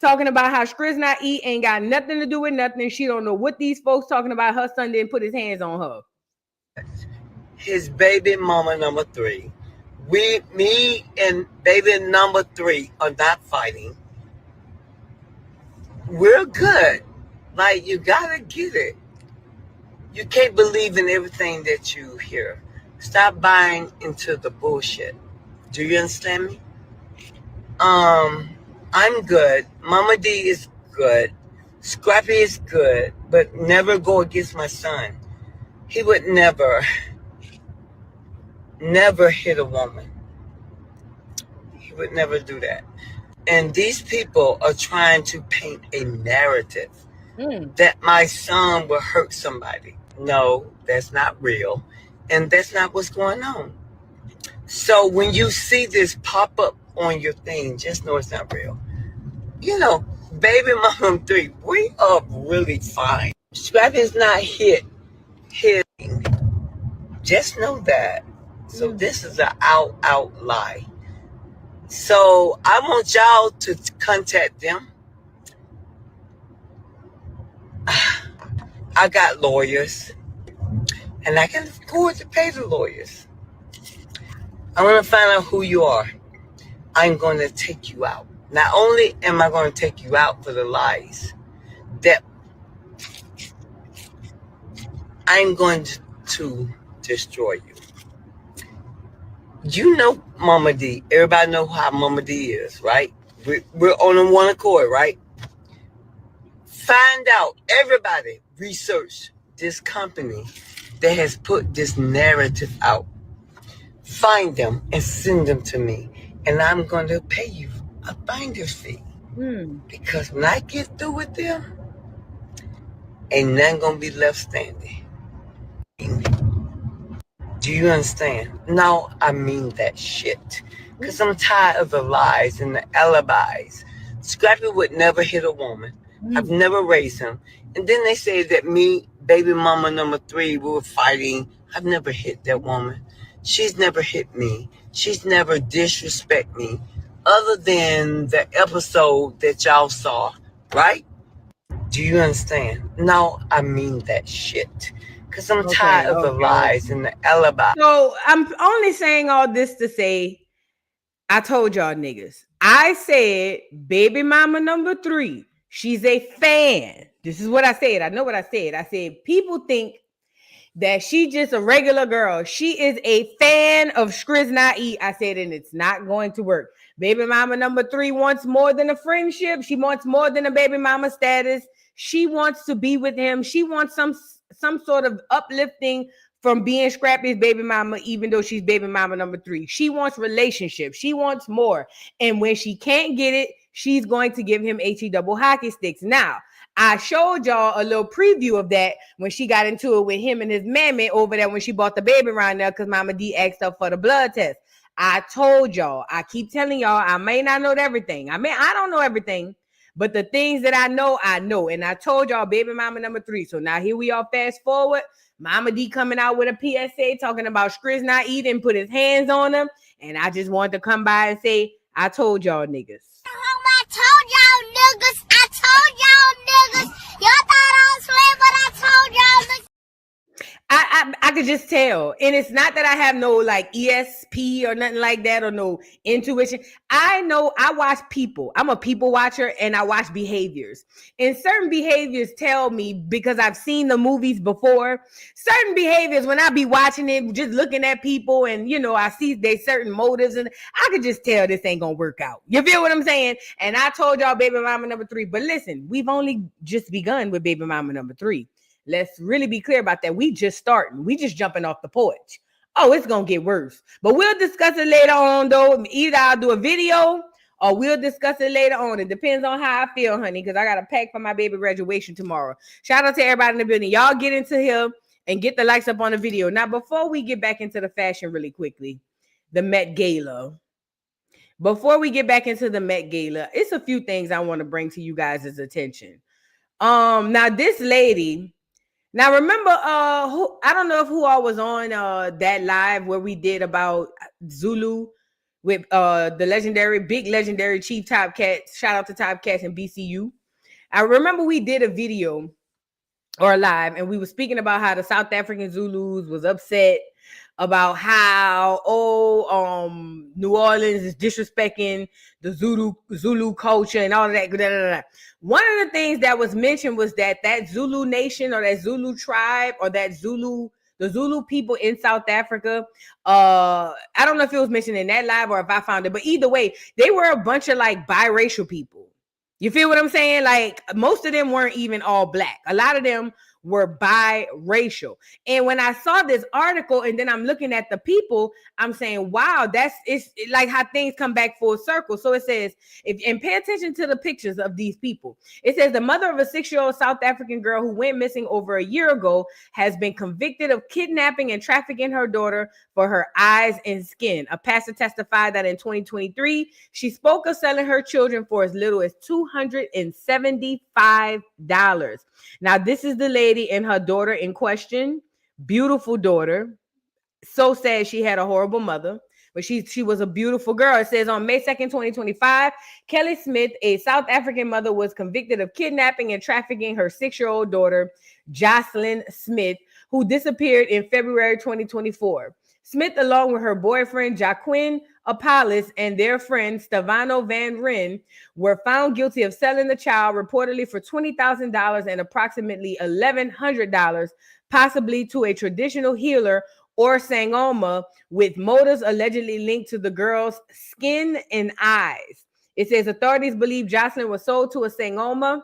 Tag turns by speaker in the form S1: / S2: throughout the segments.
S1: talking about how Skrizna eat ain't got nothing to do with nothing. She don't know what these folks talking about. Her son didn't put his hands on her.
S2: His baby mama number 3. Me and baby number 3 are not fighting. We're good. Like, you gotta get it. You can't believe in everything that you hear. Stop buying into the bullshit. Do you understand me? I'm good. Mama D is good. Scrappy is good, but never go against my son. He would never hit a woman. He would never do that. And these people are trying to paint a narrative that my son will hurt somebody. No, that's not real. And that's not what's going on. So when you see this pop up on your thing, just know it's not real. You know, baby mama 3, we are really fine. Scrappy is not hitting. Just know that. So this is an out lie. So I want y'all to contact them. I got lawyers, and I can afford to pay the lawyers. I want to find out who you are. I'm going to take you out. Not only am I going to take you out for the lies, that I'm going to destroy you. You know Mama D. Everybody know how Mama D is, right? We're on one accord, right? Find out, everybody research this company that has put this narrative out. Find them and send them to me. And I'm going to pay you a finder's fee. Because when I get through with them, ain't nothing going to be left standing. Do you understand? No, I mean that shit. Because I'm tired of the lies and the alibis. Scrappy would never hit a woman. I've never raised him. And then they say that me, baby mama number 3, we were fighting. I've never hit that woman. She's never hit me. She's never disrespect me. Other than the episode that y'all saw, right? Do you understand? No, I mean that shit. Because I'm tired of the lies and the alibi.
S1: So I'm only saying all this to say, I told y'all niggas. I said, baby mama number 3, she's a fan. This is what I said. I know what I said. I said, people think that she just a regular girl. She is a fan of Skrizna. I said, and it's not going to work. Baby mama number 3 wants more than a friendship. She wants more than a baby mama status. She wants to be with him. She wants some sort of uplifting from being Scrappy's baby mama, even though she's baby mama number 3. She wants relationship. She wants more. And when she can't get it, she's going to give him HE double hockey sticks. Now, I showed y'all a little preview of that when she got into it with him and his mammy over there when she bought the baby around there because Mama D asked her for the blood test. I told y'all, I keep telling y'all, I may not know everything. I don't know everything, but the things that I know. And I told y'all, baby mama number 3. So now here we are, fast forward. Mama D coming out with a PSA talking about Skrizna eating, put his hands on him. And I just wanted to come by and say, I told y'all niggas.
S3: I told y'all niggas. Y'all thought I was playing, but I told y'all niggas.
S1: I could just tell. And it's not that I have no like ESP or nothing like that or no intuition. I know I watch people. I'm a people watcher and I watch behaviors. And certain behaviors tell me, because I've seen the movies before, certain behaviors when I be watching it, just looking at people and, you know, I see there's certain motives and I could just tell this ain't gonna work out. You feel what I'm saying? And I told y'all baby mama number 3. But listen, we've only just begun with baby mama number 3. Let's really be clear about that. We just starting. We just jumping off the porch. Oh, it's going to get worse. But we'll discuss it later on, though. Either I'll do a video or we'll discuss it later on. It depends on how I feel, honey, because I got to pack for my baby graduation tomorrow. Shout out to everybody in the building. Y'all get into here and get the likes up on the video. Now, before we get back into the fashion really quickly, the Met Gala. Before we get back into the Met Gala, it's a few things I want to bring to you guys' attention. Now, this lady... Now, remember, I don't know if who all was on that live where we did about Zulu with the big legendary Chief Top Cats. Shout out to Top Cats and BCU. I remember we did a video or a live, and we were speaking about how the South African Zulus was upset about how New Orleans is disrespecting the Zulu culture and all of that. One of the things that was mentioned was that Zulu nation or that Zulu tribe or the Zulu people in South Africa, I don't know if it was mentioned in that live or if I found it, but either way, they were a bunch of like biracial people. You feel what I'm saying? Like most of them weren't even all black. A lot of them were biracial. And when I saw this article and then I'm looking at the people, I'm saying, wow, it's like how things come back full circle. So it says, and pay attention to the pictures of these people. It says the mother of a 6-year-old South African girl who went missing over a year ago has been convicted of kidnapping and trafficking her daughter for her eyes and skin. A pastor testified that in 2023, she spoke of selling her children for as little as $275. Now, this is the lady and her daughter in question. Beautiful daughter. So sad she had a horrible mother, but she was a beautiful girl. It says on May 2nd, 2025, Kelly Smith, a South African mother, was convicted of kidnapping and trafficking her 6-year-old daughter, Jocelyn Smith, who disappeared in February 2024. Smith, along with her boyfriend, Jaquin Apollos, and their friend, Stefano Van Ryn, were found guilty of selling the child reportedly for $20,000 and approximately $1,100, possibly to a traditional healer or sangoma, with motives allegedly linked to the girl's skin and eyes. It says authorities believe Jocelyn was sold to a sangoma,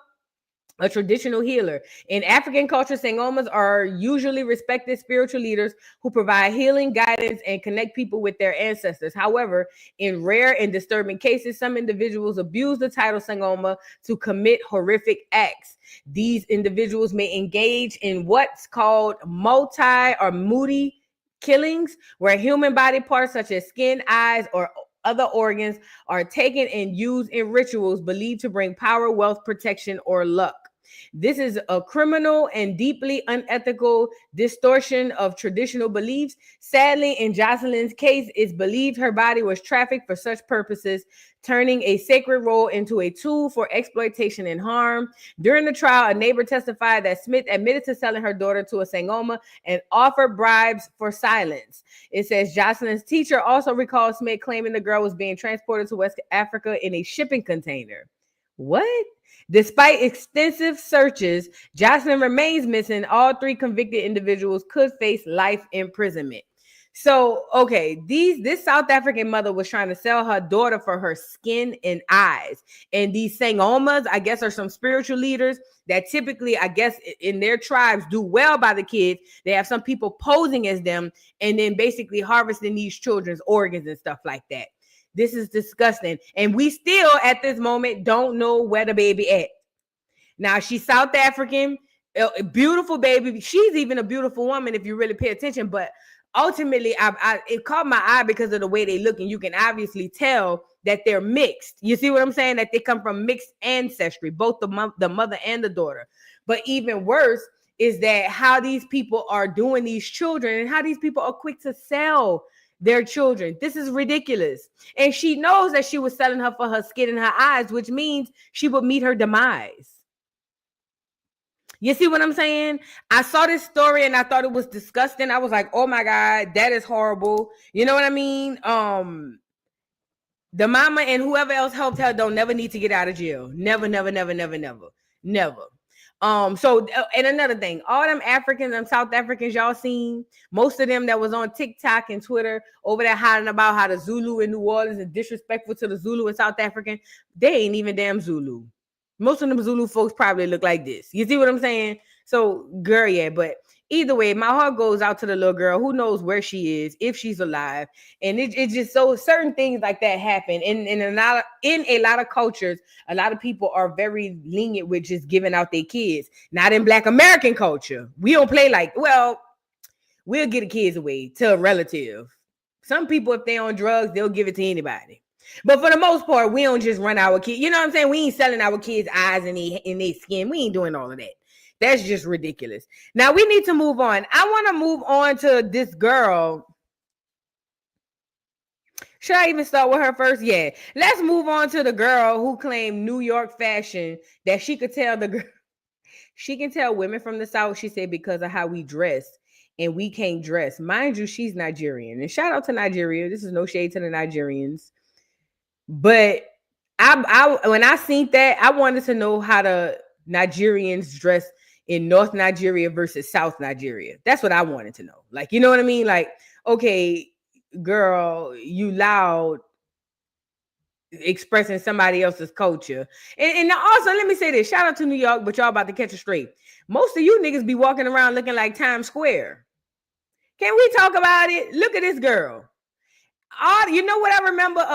S1: a traditional healer. In African culture, sangomas are usually respected spiritual leaders who provide healing, guidance, and connect people with their ancestors. However, in rare and disturbing cases, some individuals abuse the title sangoma to commit horrific acts. These individuals may engage in what's called moody killings, where human body parts such as skin, eyes, or other organs are taken and used in rituals believed to bring power, wealth, protection, or luck. This is a criminal and deeply unethical distortion of traditional beliefs. Sadly, in Jocelyn's case, it's believed her body was trafficked for such purposes, turning a sacred role into a tool for exploitation and harm. During the trial, a neighbor testified that Smith admitted to selling her daughter to a sangoma and offered bribes for silence. It says Jocelyn's teacher also recalled Smith claiming the girl was being transported to West Africa in a shipping container. What? Despite extensive searches, Jocelyn remains missing. All 3 convicted individuals could face life imprisonment. So, okay, this South African mother was trying to sell her daughter for her skin and eyes. And these sangomas, I guess, are some spiritual leaders that typically, I guess, in their tribes do well by the kids. They have some people posing as them and then basically harvesting these children's organs and stuff like that. This is disgusting. And we still, at this moment, don't know where the baby at. Now, she's South African, a beautiful baby. She's even a beautiful woman if you really pay attention. But ultimately, it caught my eye because of the way they look. And you can obviously tell that they're mixed. You see what I'm saying? That they come from mixed ancestry, both the mother and the daughter. But even worse is that how these people are doing these children and how these people are quick to sell their children. This is ridiculous. And she knows that she was selling her for her skin and her eyes, which means she would meet her demise. You see what I'm saying? I saw this story and I thought it was disgusting. I was like, oh my God, that is horrible. You know what I mean? The mama and whoever else helped her don't never need to get out of jail. Never. So, and another thing, all them Africans and South Africans y'all seen, most of them that was on TikTok and Twitter over there hollering about how the Zulu in New Orleans is disrespectful to the Zulu and South African, they ain't even damn Zulu. Most of them Zulu folks probably look like this. You see what I'm saying? So, girl, yeah, but either way, my heart goes out to the little girl. Who knows where she is, if she's alive. And it's just so certain things like that happen. In a lot of cultures, a lot of people are very lenient with just giving out their kids. Not in Black American culture. We don't play like, well, we'll give the kids away to a relative. Some people, if they're on drugs, they'll give it to anybody. But for the most part, we don't just run our kids. You know what I'm saying? We ain't selling our kids' eyes and their skin. We ain't doing all of that. That's just ridiculous. Now we need to move on. I want to move on to this girl. Should I even start with her first? Yeah. Let's move on to the girl who claimed New York fashion that she could tell the girl. She can tell women from the South, she said, because of how we dress and we can't dress. Mind you, she's Nigerian. And shout out to Nigeria. This is no shade to the Nigerians. But I when I seen that, I wanted to know how the Nigerians dress in North Nigeria versus South Nigeria. That's what I wanted to know. Like, you know what I mean? Like, okay, girl, you loud expressing somebody else's culture. And also, let me say this. Shout out to New York, but y'all about to catch a straight. Most of you niggas be walking around looking like Times Square. Can we talk about it? Look at this girl. You know what I remember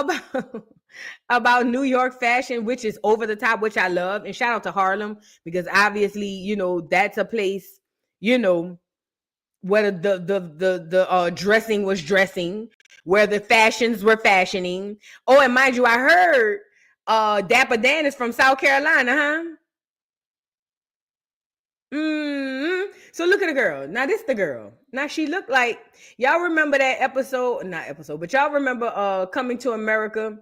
S1: about New York fashion, which is over the top, which I love. And shout out to Harlem, because obviously, you know, that's a place, you know, where the dressing was dressing, where the fashions were fashioning. Oh, and mind you, I heard Dapper Dan is from South Carolina, huh? So look at the girl. Now this the girl. Now she looked like, y'all remember that but y'all remember Coming to America?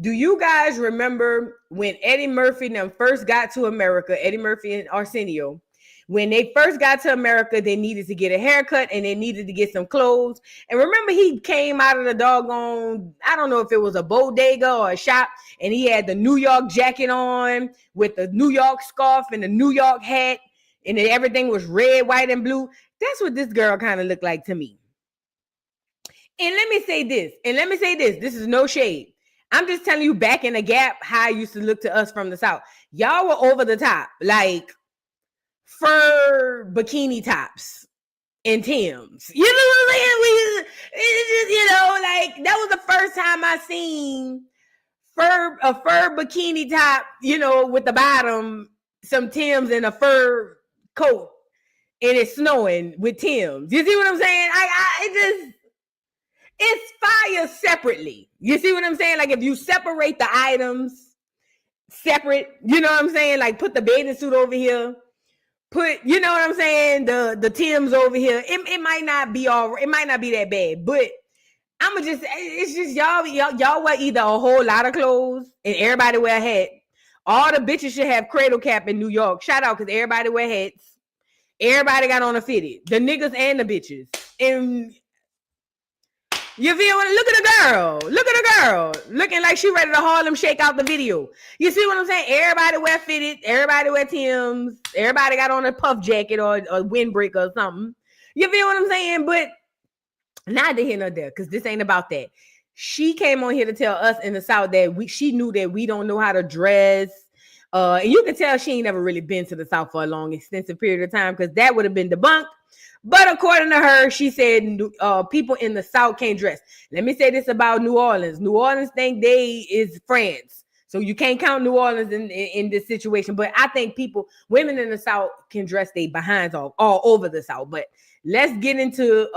S1: Do you guys remember when Eddie Murphy and them first got to America, Eddie Murphy and Arsenio? When they first got to America, they needed to get a haircut and they needed to get some clothes. And remember, he came out of the doggone, I don't know if it was a bodega or a shop, and he had the New York jacket on with the New York scarf and the New York hat, and then everything was red, white, and blue. That's what this girl kind of looked like to me. And let me say this, this is no shade. I'm just telling you, back in the Gap, how I used to look to us from the South. Y'all were over the top, like fur bikini tops and Timbs. You know what I'm saying? It's just, you know, like that was the first time I seen a fur bikini top, you know, with the bottom, some Timbs and a fur coat, and it's snowing with Timbs. You see what I'm saying? It's fire separately. You see what I'm saying? Like if you separate the items separate, you know what I'm saying? Like put the bathing suit over here, you know what I'm saying? The Timbs over here. It might not be it might not be that bad, but it's just y'all wear either a whole lot of clothes and everybody wear a hat. All the bitches should have cradle cap in New York. Shout out, because everybody wear hats. Everybody got on a fitted. The niggas and the bitches. And you feel what? Look at the girl. Look at the girl. Looking like she ready to Harlem shake out the video. You see what I'm saying? Everybody wear fitted. Everybody wear Timbs. Everybody got on a puff jacket or a windbreaker or something. You feel what I'm saying? But neither here nor there, because this ain't about that. She came on here to tell us in the South that she knew that we don't know how to dress. And you can tell she ain't never really been to the South for a long, extensive period of time, because that would have been debunked. But according to her, she said people in the South can't dress. Let me say this about New Orleans. New Orleans think they is France. So you can't count New Orleans in this situation. But I think women in the South can dress their behinds off all over the South. But let's get into,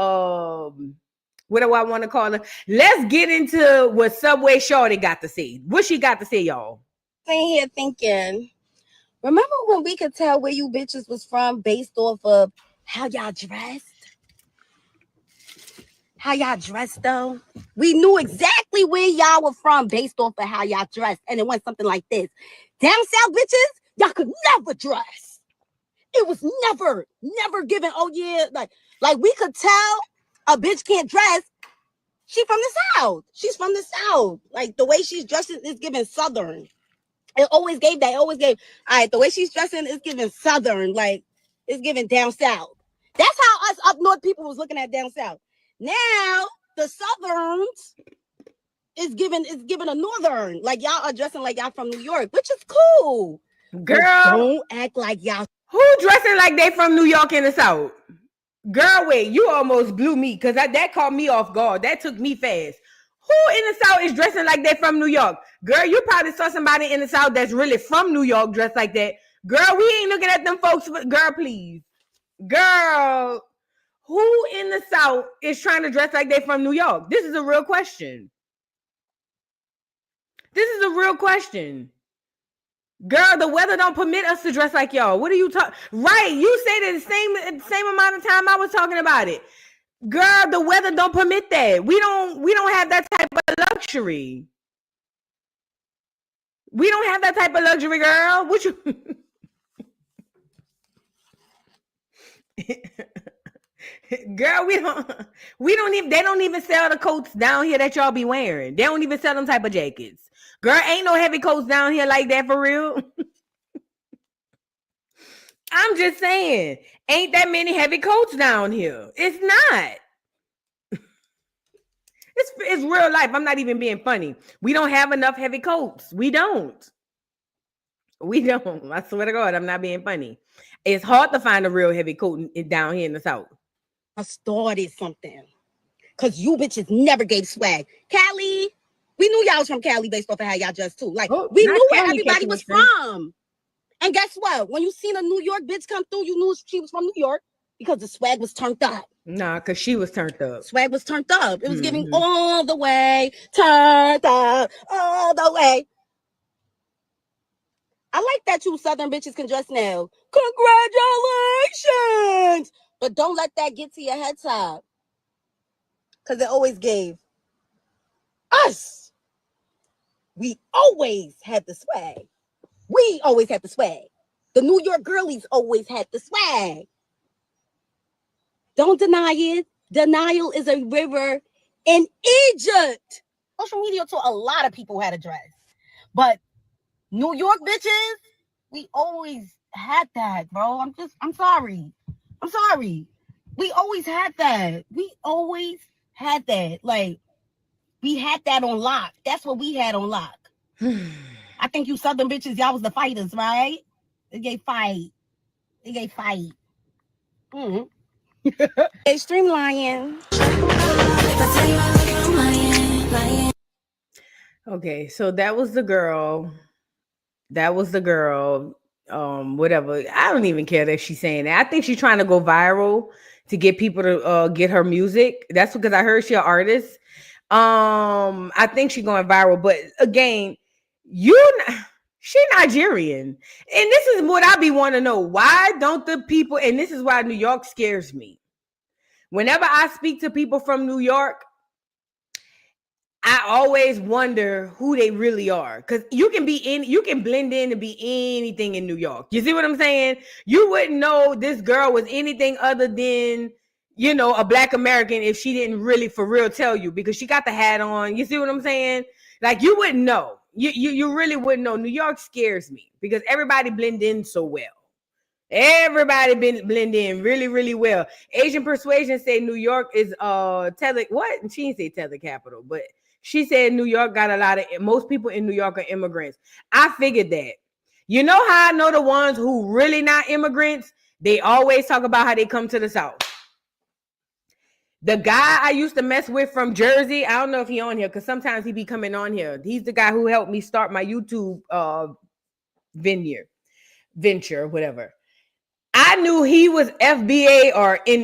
S1: what do I want to call her? Let's get into what Subway Shorty got to say. What she got to say, y'all?
S4: Sitting here thinking, remember when we could tell where you bitches was from based off of how y'all dressed? How y'all dressed, though? We knew exactly where y'all were from based off of how y'all dressed. And it went something like this. Down South bitches, y'all could never dress. It was never given, oh yeah, like we could tell a bitch can't dress. She from the South. She's from the South. Like the way she's dressing is giving Southern. It always gave that. All right, the way she's dressing is giving Southern. Like it's giving down South. That's how us up north people was looking at down South. Now the Southerns is giving a Northern. Like y'all are dressing like y'all from New York, which is cool.
S1: Girl,
S4: but don't act like y'all.
S1: Who dressing like they from New York in the South? Girl, wait, you almost blew me, because that caught me off guard. That took me fast. Who in the South is dressing like they're from New York? Girl, you probably saw somebody in the South that's really from New York dressed like that. Girl, we ain't looking at them folks. Girl, please. Girl, who in the South is trying to dress like they from New York? This is a real question. Girl, the weather don't permit us to dress like y'all. What are you talking? Right, you say that the same amount of time I was talking about it. Girl, the weather don't permit that. We don't have that type of luxury. We don't have that type of luxury, girl. What you? Girl, we don't even, they don't even sell the coats down here that y'all be wearing. They don't even sell them type of jackets. Girl, ain't no heavy coats down here like that for real. I'm just saying, ain't that many heavy coats down here. It's not. It's real life. I'm not even being funny. We don't have enough heavy coats. We don't. I swear to God, I'm not being funny. It's hard to find a real heavy coat down here in the South.
S4: I started something. Because you bitches never gave swag. Cali, we knew y'all was from Cali based off of how y'all dressed too. Like, we knew where everybody was from. And guess what? When you seen a New York bitch come through, you knew she was from New York because the swag was turned up.
S1: Nah, because she was turned up.
S4: Swag was turned up. It was giving all the way, turned up, all the way. I like that you Southern bitches can dress now. Congratulations! But don't let that get to your head top. Because it always gave us. We always had the swag. We always had the swag. The New York girlies always had the swag. Don't deny it. Denial is a river in Egypt. Social media taught a lot of people how to dress. But New York bitches, we always had that, bro. I'm sorry. We always had that. Like, we had that on lock. That's what we had on lock. I think you Southern bitches, y'all was the fighters, right? They gave fight. Extreme lying.
S1: Okay, so that was the girl. Whatever. I don't even care that she's saying that. I think she's trying to go viral to get people to get her music. That's because I heard she's an artist. I think she's going viral, but again, she Nigerian. And this is what I be want to know. Why don't the people, and this is why New York scares me. Whenever I speak to people from New York, I always wonder who they really are. Because you can blend in and be anything in New York. You see what I'm saying? You wouldn't know this girl was anything other than, a Black American if she didn't really for real tell you, because she got the hat on. You see what I'm saying? Like, you wouldn't know. You really wouldn't know. New York scares me because everybody blend in so well. Everybody blend in really, really well. Asian Persuasion say New York is what? She didn't say tether capital, but she said New York got most people in New York are immigrants. I figured that. You know how I know the ones who really not immigrants? They always talk about how they come to the South. The guy I used to mess with from Jersey, I don't know if he on here because sometimes he be coming on here. He's the guy who helped me start my YouTube venture, whatever. I knew he was FBA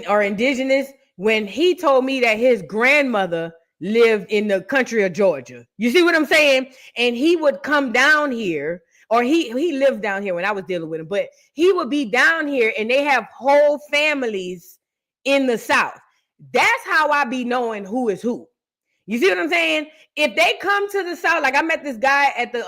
S1: or indigenous when he told me that his grandmother lived in the country of Georgia. You see what I'm saying? And he would come down here, or he lived down here when I was dealing with him, but he would be down here and they have whole families in the South. That's how I be knowing who is who. You see what I'm saying? If they come to the South, like I met this guy at the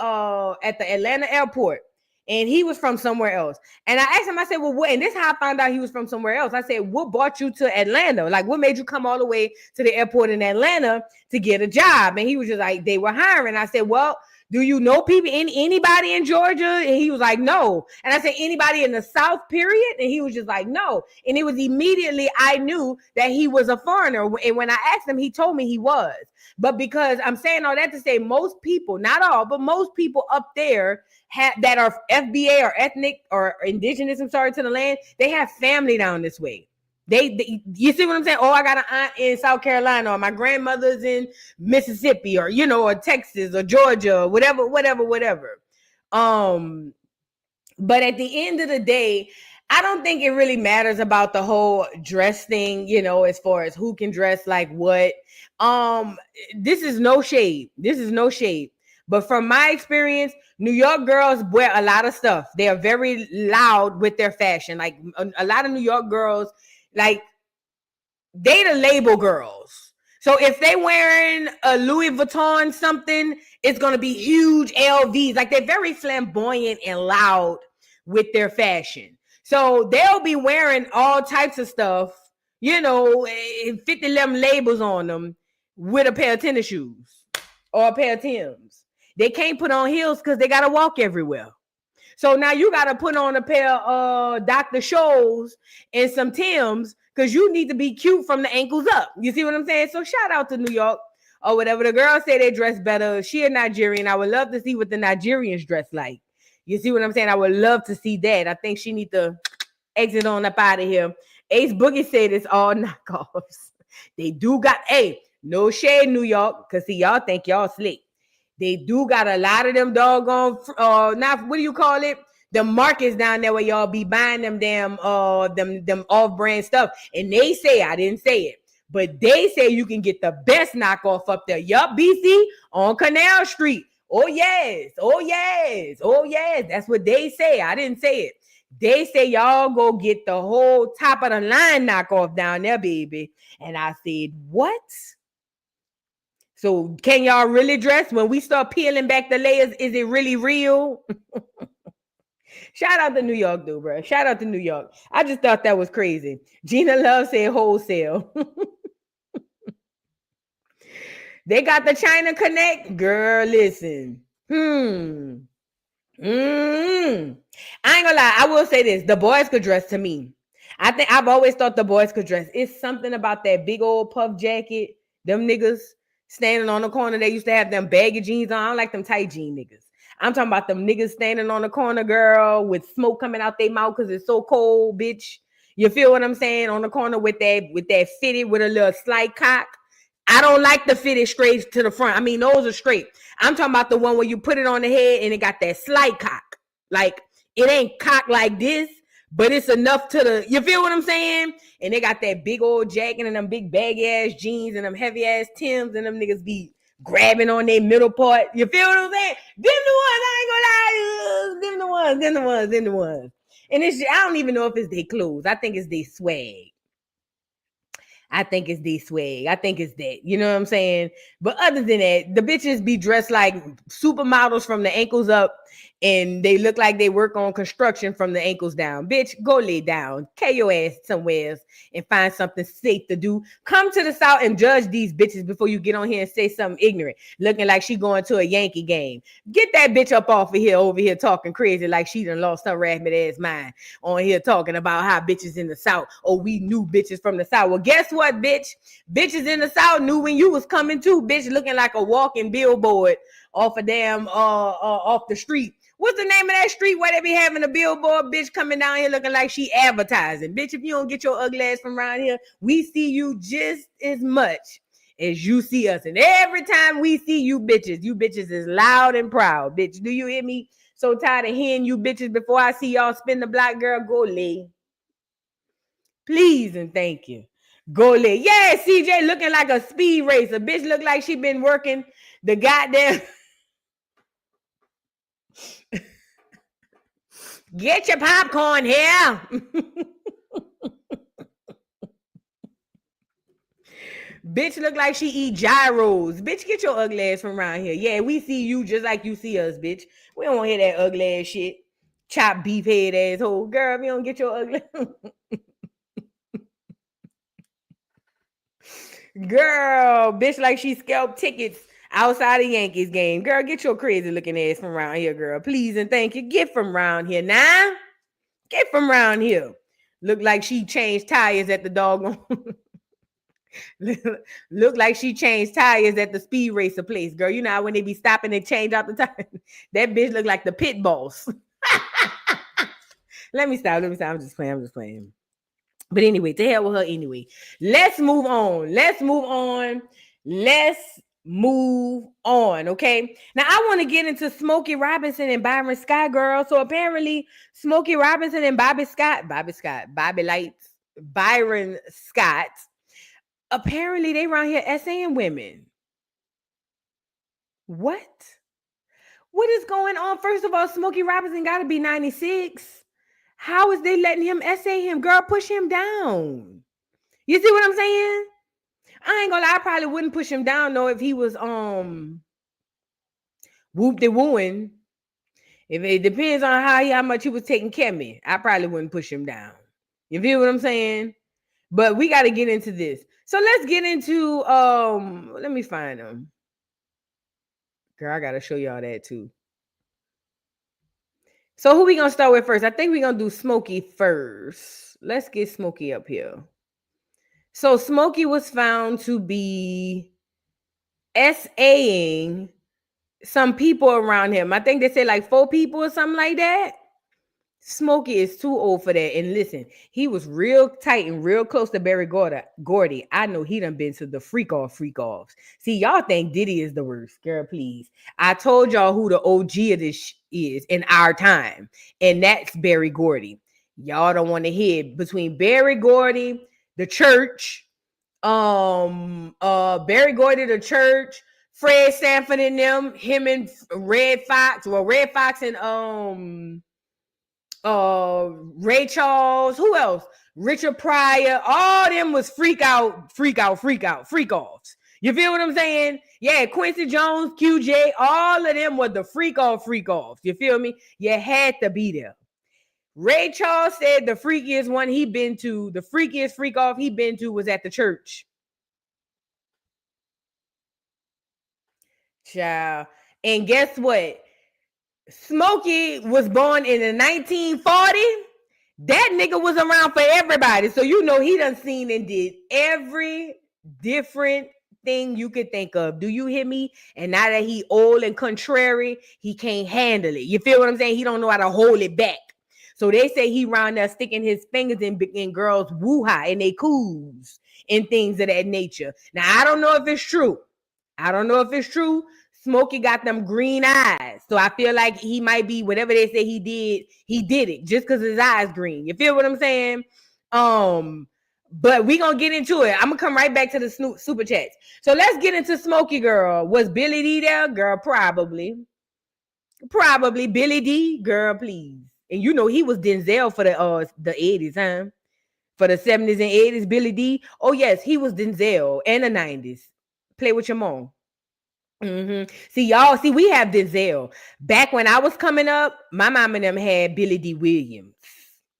S1: Atlanta airport, and he was from somewhere else. And I asked him, I said, well, what? And this is how I found out he was from somewhere else. I said, what brought you to Atlanta? Like, what made you come all the way to the airport in Atlanta to get a job? And he was just like, they were hiring. I said, well, do you know people anybody in Georgia? And he was like, no. And I said, anybody in the South, period? And he was just like, no. And it was immediately I knew that he was a foreigner. And when I asked him, he told me he was. But because I'm saying all that to say most people, not all, but most people up there that are FBA or ethnic or indigenous, to the land, they have family down this way. They you see what I'm saying? Oh, I got an aunt in South Carolina, or my grandmother's in Mississippi, or or Texas or Georgia, or whatever. But at the end of the day, I don't think it really matters about the whole dress thing, as far as who can dress like what. This is no shade. But from my experience, New York girls wear a lot of stuff. They are very loud with their fashion. Like a lot of New York girls, like they the label girls. So if they wearing a Louis Vuitton something, it's gonna be huge LVs. Like they're very flamboyant and loud with their fashion. So they'll be wearing all types of stuff, 50 11 labels on them with a pair of tennis shoes or a pair of Timbs. They can't put on heels because they gotta walk everywhere. So now you got to put on a pair of Dr. Scholl's and some Timbs because you need to be cute from the ankles up. You see what I'm saying? So shout out to New York or whatever. The girls say they dress better. She a Nigerian. I would love to see what the Nigerians dress like. You see what I'm saying? I would love to see that. I think she need to exit on up out of here. Ace Boogie said it's all knockoffs. They do got, no shade New York because see, y'all think y'all slick. They do got a lot of them doggone, not what do you call it? The markets down there where y'all be buying them damn, them off-brand stuff. And they say, I didn't say it, but they say you can get the best knockoff up there. Yup, BC on Canal Street. Oh yes, oh yes, oh yes. That's what they say. I didn't say it. They say y'all go get the whole top of the line knockoff down there, baby. And I said, what? So can y'all really dress when we start peeling back the layers? Is it really real? Shout out to New York, dude, bro. Shout out to New York. I just thought that was crazy. Gina Love said wholesale. They got the China Connect. Girl, listen. I ain't gonna lie. I will say this. The boys could dress to me. I think I've always thought the boys could dress. It's something about that big old puff jacket. Them niggas standing on the corner. They used to have them baggy jeans on. I don't like them tight jean niggas. I'm talking about them niggas standing on the corner, girl, with smoke coming out their mouth because it's so cold, bitch. You feel what I'm saying? On the corner with that fitted with a little slight cock. I don't like the fitted straight to the front. I mean, those are straight. I'm talking about the one where you put it on the head and it got that slight cock. Like, it ain't cock like this, but it's enough to the, you feel what I'm saying? And they got that big old jacket and them big baggy ass jeans and them heavy ass Timbs and them niggas be grabbing on their middle part. You feel what I'm saying? Them the ones. And it's, I don't even know if it's their clothes. I think it's their swag. I think it's that. You know what I'm saying? But other than that, the bitches be dressed like supermodels from the ankles up, and they look like they work on construction from the ankles down. Bitch, go lay down. Carry your ass somewhere else and find something safe to do. Come to the South and judge these bitches before you get on here and say something ignorant, looking like she going to a Yankee game. Get that bitch up off of here, over here talking crazy like she done lost her rabbit ass mind on here talking about how bitches in the South, oh, we knew bitches from the South. Well, guess what, bitch? Bitches in the South knew when you was coming too, bitch, looking like a walking billboard off a damn off the street. What's the name of that street where they be having a billboard bitch coming down here looking like she advertising? Bitch, if you don't get your ugly ass from around here, we see you just as much as you see us. And every time we see you bitches is loud and proud. Bitch, do you hear me? So tired of hearing you bitches before I see y'all spin the block, girl. Go lay. Please and thank you. Go lay. Yeah, CJ looking like a speed racer. Bitch look like she been working the goddamn... Get your popcorn here. Bitch look like she eat gyros. Bitch, get your ugly ass from around here. Yeah, we see you just like you see us, bitch. We don't want to hear that ugly ass shit. Chop beef head asshole. Girl, if you don't get your ugly... Girl, bitch like she scalped tickets outside of Yankees game. Girl, get your crazy looking ass from around here, girl. Please and thank you. Get from around here now. Get from around here. Look like she changed tires at the doggone. Look like she changed tires at the speed racer place, girl. You know how when they be stopping and change out the tires? That bitch look like the pit boss. Let me stop. I'm just playing. But anyway, to hell with her anyway. Let's move on. Okay. Now I want to get into Smokey Robinson and Byron Scott, girl. So apparently Smokey Robinson and Byron Scott, apparently they around here essaying women. What is going on? First of all, Smokey Robinson got to be 96. How is they letting him essay him? Girl, push him down. You see what I'm saying? I ain't gonna lie, I probably wouldn't push him down though if he was whoop de wooing. If it depends on how much he was taking care of me, I probably wouldn't push him down. You feel what I'm saying? But we got to get into this. So let's get into let me find him. Girl, I gotta show y'all that too. So who we gonna start with first? I think we're gonna do Smokey first. Let's get Smokey up here. So Smokey was found to be SAing some people around him. I think they said like 4 people or something like that. Smokey is too old for that. And listen, he was real tight and real close to Barry Gordy. I know he done been to the freak-offs. See, y'all think Diddy is the worst. Girl, please. I told y'all who the OG of this is in our time. And that's Barry Gordy. Y'all don't want to hear between Barry Gordy, the church, Barry Gordy, the church, Fred Sanford and them, him and Red Fox and Ray Charles, who else? Richard Pryor, all them was freak-offs. You feel what I'm saying? Yeah, Quincy Jones, QJ, all of them were the freak-offs. You feel me? You had to be there. Ray Charles said the freakiest freak-off he been to was at the church. Child. And guess what? Smokey was born in the 1940. That nigga was around for everybody. So you know he done seen and did every different thing you could think of. Do you hear me? And now that he old and contrary, he can't handle it. You feel what I'm saying? He don't know how to hold it back. So they say he round there sticking his fingers in girls' woo-ha and they coos and things of that nature. Now, I don't know if it's true. Smokey got them green eyes. So I feel like he might be whatever they say he did it just because his eyes green. You feel what I'm saying? But we gonna get into it. I'm gonna come right back to the super chats. So let's get into Smokey, girl. Was Billy D there? Girl, probably. Billy D, girl, please. And you know he was Denzel for the 80s, huh? For the 70s and 80s, Billy D. Oh yes, he was Denzel and the 90s. Play with your mom. See, we have Denzel. Back when I was coming up, my mom and them had Billy D. Williams.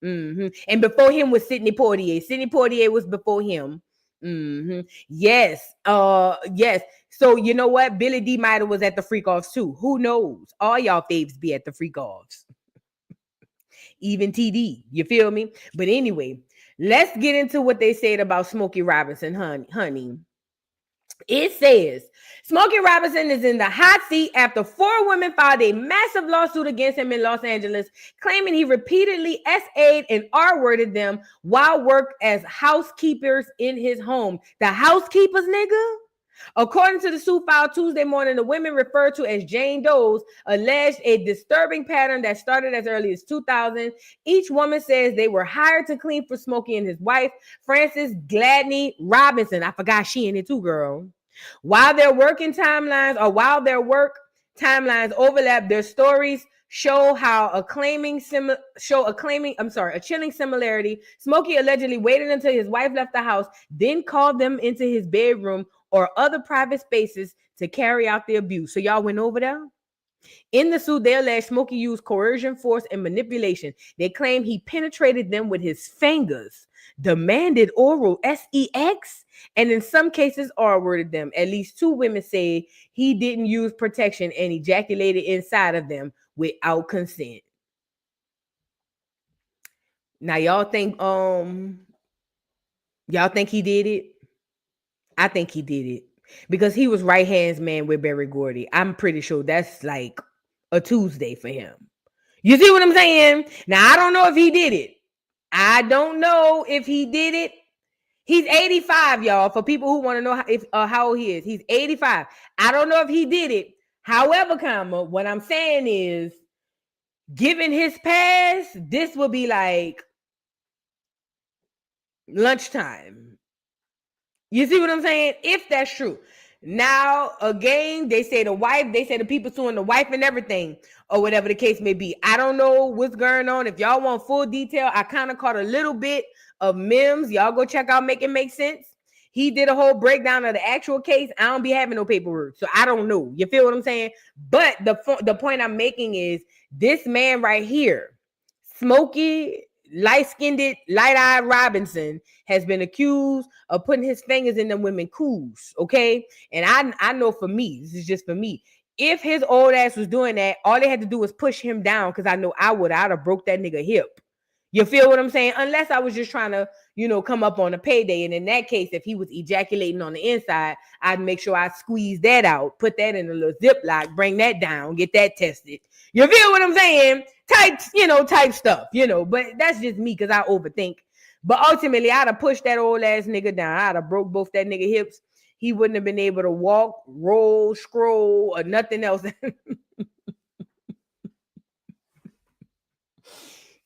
S1: And before him was Sidney Poitier. Sidney Poitier was before him. Yes. Yes. So you know what? Billy D. might have was at the freak-offs too. Who knows? All y'all faves be at the freak-offs. Even TD. You feel me? But anyway, let's get into what they said about Smokey Robinson, honey. It says, Smokey Robinson is in the hot seat after 4 women filed a massive lawsuit against him in Los Angeles, claiming he repeatedly SA'd and R-worded them while worked as housekeepers in his home. The housekeepers, nigga? According to the suit filed Tuesday morning, the women referred to as Jane Does alleged a disturbing pattern that started as early as 2000. Each woman says they were hired to clean for Smokey and his wife, Frances Gladney Robinson. I forgot she in it too, girl. While their work timelines overlap, their stories show a chilling similarity. Smokey allegedly waited until his wife left the house, then called them into his bedroom or other private spaces to carry out the abuse. So y'all went over there? In the suit, they allege Smokey used coercion, force, and manipulation. They claim he penetrated them with his fingers, demanded oral sex, and in some cases R-worded them. At least 2 women say he didn't use protection and ejaculated inside of them without consent. Now y'all think he did it? I think he did it because he was right hands man with Barry Gordy. I'm pretty sure that's like a Tuesday for him. You see what I'm saying? Now I don't know if he did it. He's 85, y'all. For people who want to know how old he is, he's 85. I don't know if he did it. However, what I'm saying is, given his past, this will be like lunchtime. You see what I'm saying? If that's true. Now, again, they say the people suing the wife and everything, or whatever the case may be. I don't know what's going on. If y'all want full detail, I kind of caught a little bit of memes. Y'all go check out Make It Make Sense. he did a whole breakdown of the actual case. I don't be having no paperwork, so I don't know. You feel what I'm saying? But the point I'm making is this man right here, Smokey, light-skinned, light-eyed Robinson, has been accused of putting his fingers in them women coos, okay? And I know for me, this is just for me, if his old ass was doing that, all they had to do was push him down, because I know I'd have broke that nigga hip. You feel what I'm saying? Unless I was just trying to, come up on a payday. And in that case, if he was ejaculating on the inside, I'd make sure I squeeze that out, put that in a little Ziploc, bring that down, get that tested. You feel what I'm saying? Type stuff, but that's just me because I overthink. But ultimately, I'd have pushed that old ass nigga down. I'd have broke both that nigga hips. He wouldn't have been able to walk, roll, scroll, or nothing else.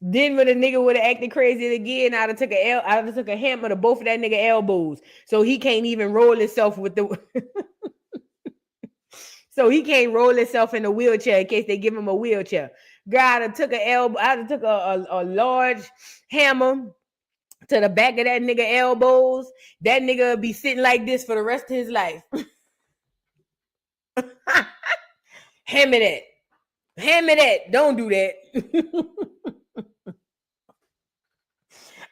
S1: Then when the nigga would have acted crazy again, I'd have took a hammer to both of that nigga elbows. So he can't even roll himself with the so he can't roll himself in a wheelchair in case they give him a wheelchair. Girl, I'd have took a large hammer to the back of that nigga elbows. That nigga would be sitting like this for the rest of his life. Hammer that. Don't do that.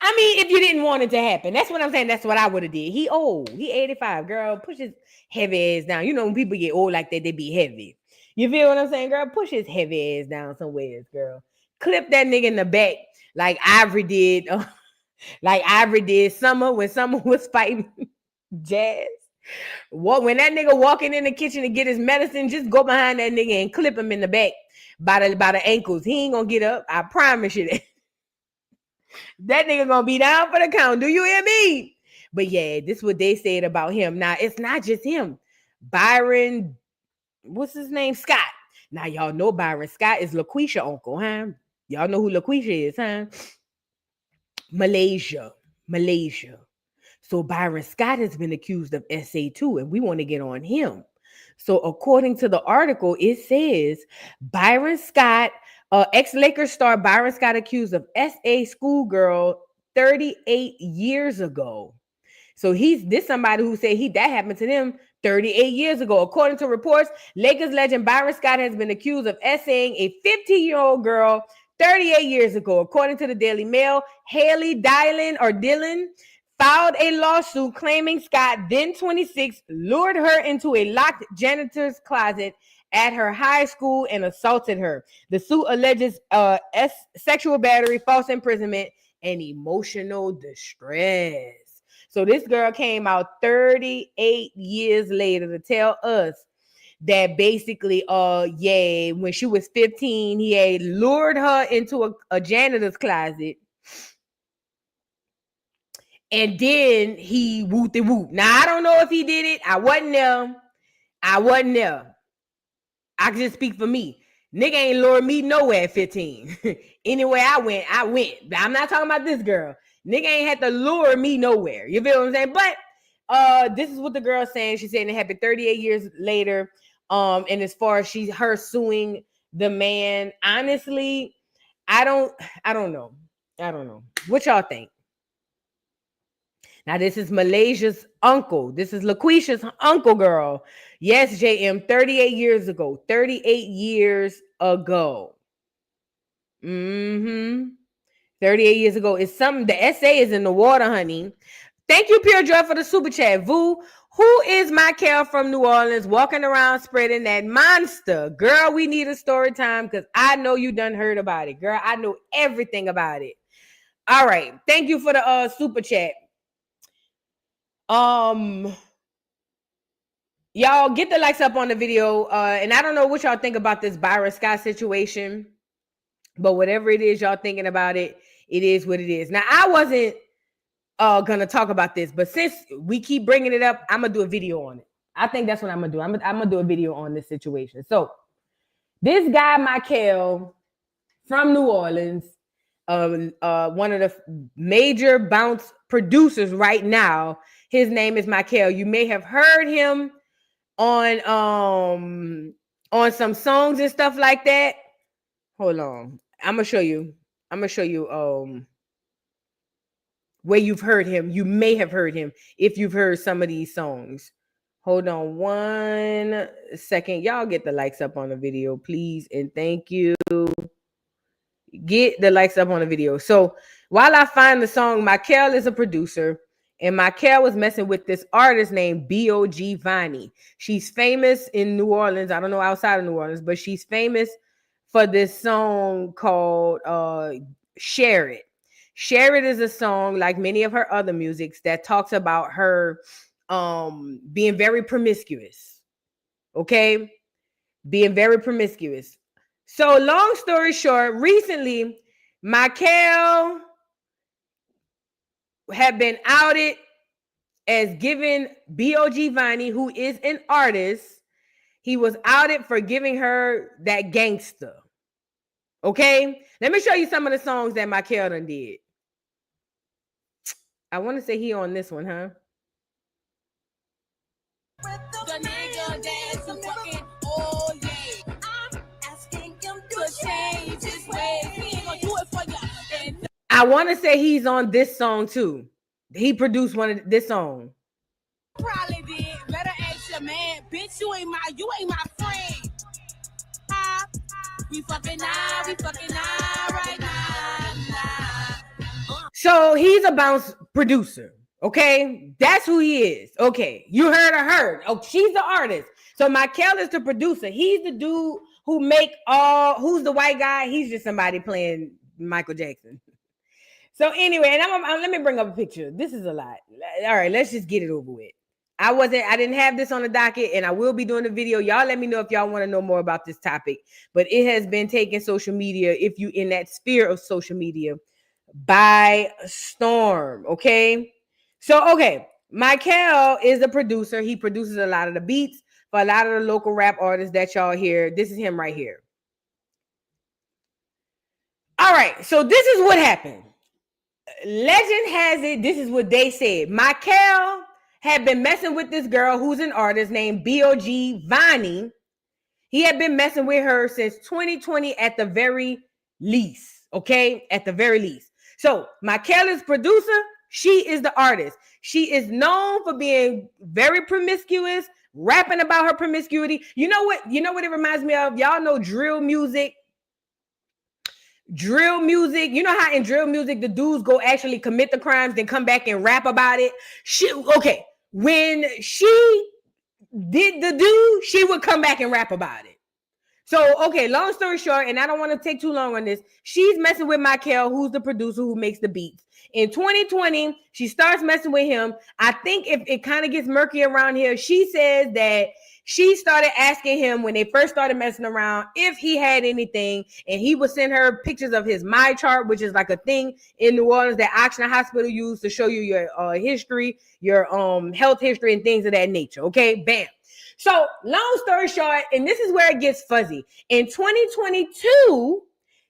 S1: I mean, if you didn't want it to happen, that's what I'm saying. That's what I would have did. He old. He 85. Girl, push his heavy ass down. When people get old like that, they be heavy. You feel what I'm saying, girl? Push his heavy ass down somewhere, girl. Clip that nigga in the back like Ivory did. Summer when Summer was fighting Jazz. When that nigga walking in the kitchen to get his medicine, just go behind that nigga and clip him in the back by the ankles. He ain't gonna get up. I promise you that. That nigga gonna be down for the count. Do you hear me? But yeah, this is what they said about him. Now, it's not just him. Byron, what's his name? Scott. Now, y'all know Byron Scott is LaQuisha uncle, huh? Y'all know who LaQuisha is, huh? Malaysia. So Byron Scott has been accused of SA too, and we want to get on him. So according to the article, it says Byron Scott, ex-Lakers star Byron Scott accused of SA schoolgirl 38 years ago. So this somebody who said that happened to them 38 years ago. According to reports, Lakers legend Byron Scott has been accused of SAing a 15-year-old girl 38 years ago. According to the Daily Mail, Haley Dillon filed a lawsuit claiming Scott, then 26, lured her into a locked janitor's closet at her high school and assaulted her. The suit alleges sexual battery, false imprisonment, and emotional distress. So this girl came out 38 years later to tell us that basically, when she was 15, he had lured her into a janitor's closet. And then he whooped the whoop. Now, I don't know if he did it. I wasn't there. I can just speak for me. Nigga ain't lured me nowhere at 15. Anywhere I went. I'm not talking about this girl. Nigga ain't had to lure me nowhere. You feel what I'm saying? But this is what the girl's saying. She's saying it happened 38 years later. And as far as her suing the man, honestly, I don't know. What y'all think? Now, this is Malaysia's uncle. This is LaQuisha's uncle, girl. Yes, JM, 38 years ago. 38 years ago. 38 years ago. It's something. The essay is in the water, honey. Thank you, Pure Joy, for the super chat. Vu, who is Michael from New Orleans walking around spreading that monster? Girl, we need a story time because I know you done heard about it. Girl, I know everything about it. All right. Thank you for the super chat. Y'all get the likes up on the video. And I don't know what y'all think about this Byron Scott situation, but whatever it is y'all thinking about it, it is what it is. Now, I wasn't gonna talk about this, but since we keep bringing it up, I'm gonna do a video on it. I think that's what I'm gonna do. I'm gonna do a video on this situation. So this guy, Michael from New Orleans, one of the major bounce producers right now. His name is Michael. You may have heard him on some songs and stuff like that. Hold on. I'm gonna show you. where you've heard him. You may have heard him if you've heard some of these songs. Hold on 1 second. Y'all get the likes up on the video, please. And thank you. Get the likes up on the video. So while I find the song, Michael is a producer. And Michael was messing with this artist named B.O.G. Viney. She's famous in New Orleans. I don't know outside of New Orleans, but she's famous for this song called Share It. Share It is a song, like many of her other musics, that talks about her being very promiscuous. Okay? Being very promiscuous. So long story short, recently, Michael have been outed as giving B.O.G. Viney, who is an artist, he was outed for giving her that gangster. Okay? Let me show you some of the songs that Michael done did. I want to say he on this one, huh?
S5: The nigga dancing fucking all day. I'm asking him to change his ways. He ain't gonna do it for you.
S1: I want to say he's on this song too. He produced this song.
S5: Probably did. Better ask your man, bitch. You ain't my friend. We fucking now right now.
S1: So he's a bounce producer. Okay, that's who he is. Okay, you heard of her. Oh, she's the artist. So Michael is the producer. He's the dude who make who's the white guy? He's just somebody playing Michael Jackson. So anyway, and let me bring up a picture. This is a lot. All right, let's just get it over with. I didn't have this on the docket, and I will be doing a video. Y'all let me know if y'all want to know more about this topic. But it has been taking social media, if you in that sphere of social media, by storm. Okay. So, okay, Michael is a producer. He produces a lot of the beats for a lot of the local rap artists that y'all hear. This is him right here. All right, so this is what happened. Legend has it, this is what they said. Michael had been messing with this girl who's an artist named B.O.G. Viney. He had been messing with her since 2020 at the very least, okay? At the very least. So, Michael is producer. She is the artist. She is known for being very promiscuous, rapping about her promiscuity. You know what it reminds me of? Y'all know drill music. Drill music. You know how in drill music, the dudes go actually commit the crimes, then come back and rap about it? When she did the do, she would come back and rap about it. So, okay, long story short, and I don't want to take too long on this. She's messing with Michael, who's the producer who makes the beats. In 2020, she starts messing with him. I think if it kind of gets murky around here, she says that she started asking him when they first started messing around if he had anything, and he would send her pictures of his My Chart, which is like a thing in New Orleans that Oxnard Hospital used to show you your history, your health history, and things of that nature. Okay, bam. So, long story short, and this is where it gets fuzzy. In 2022,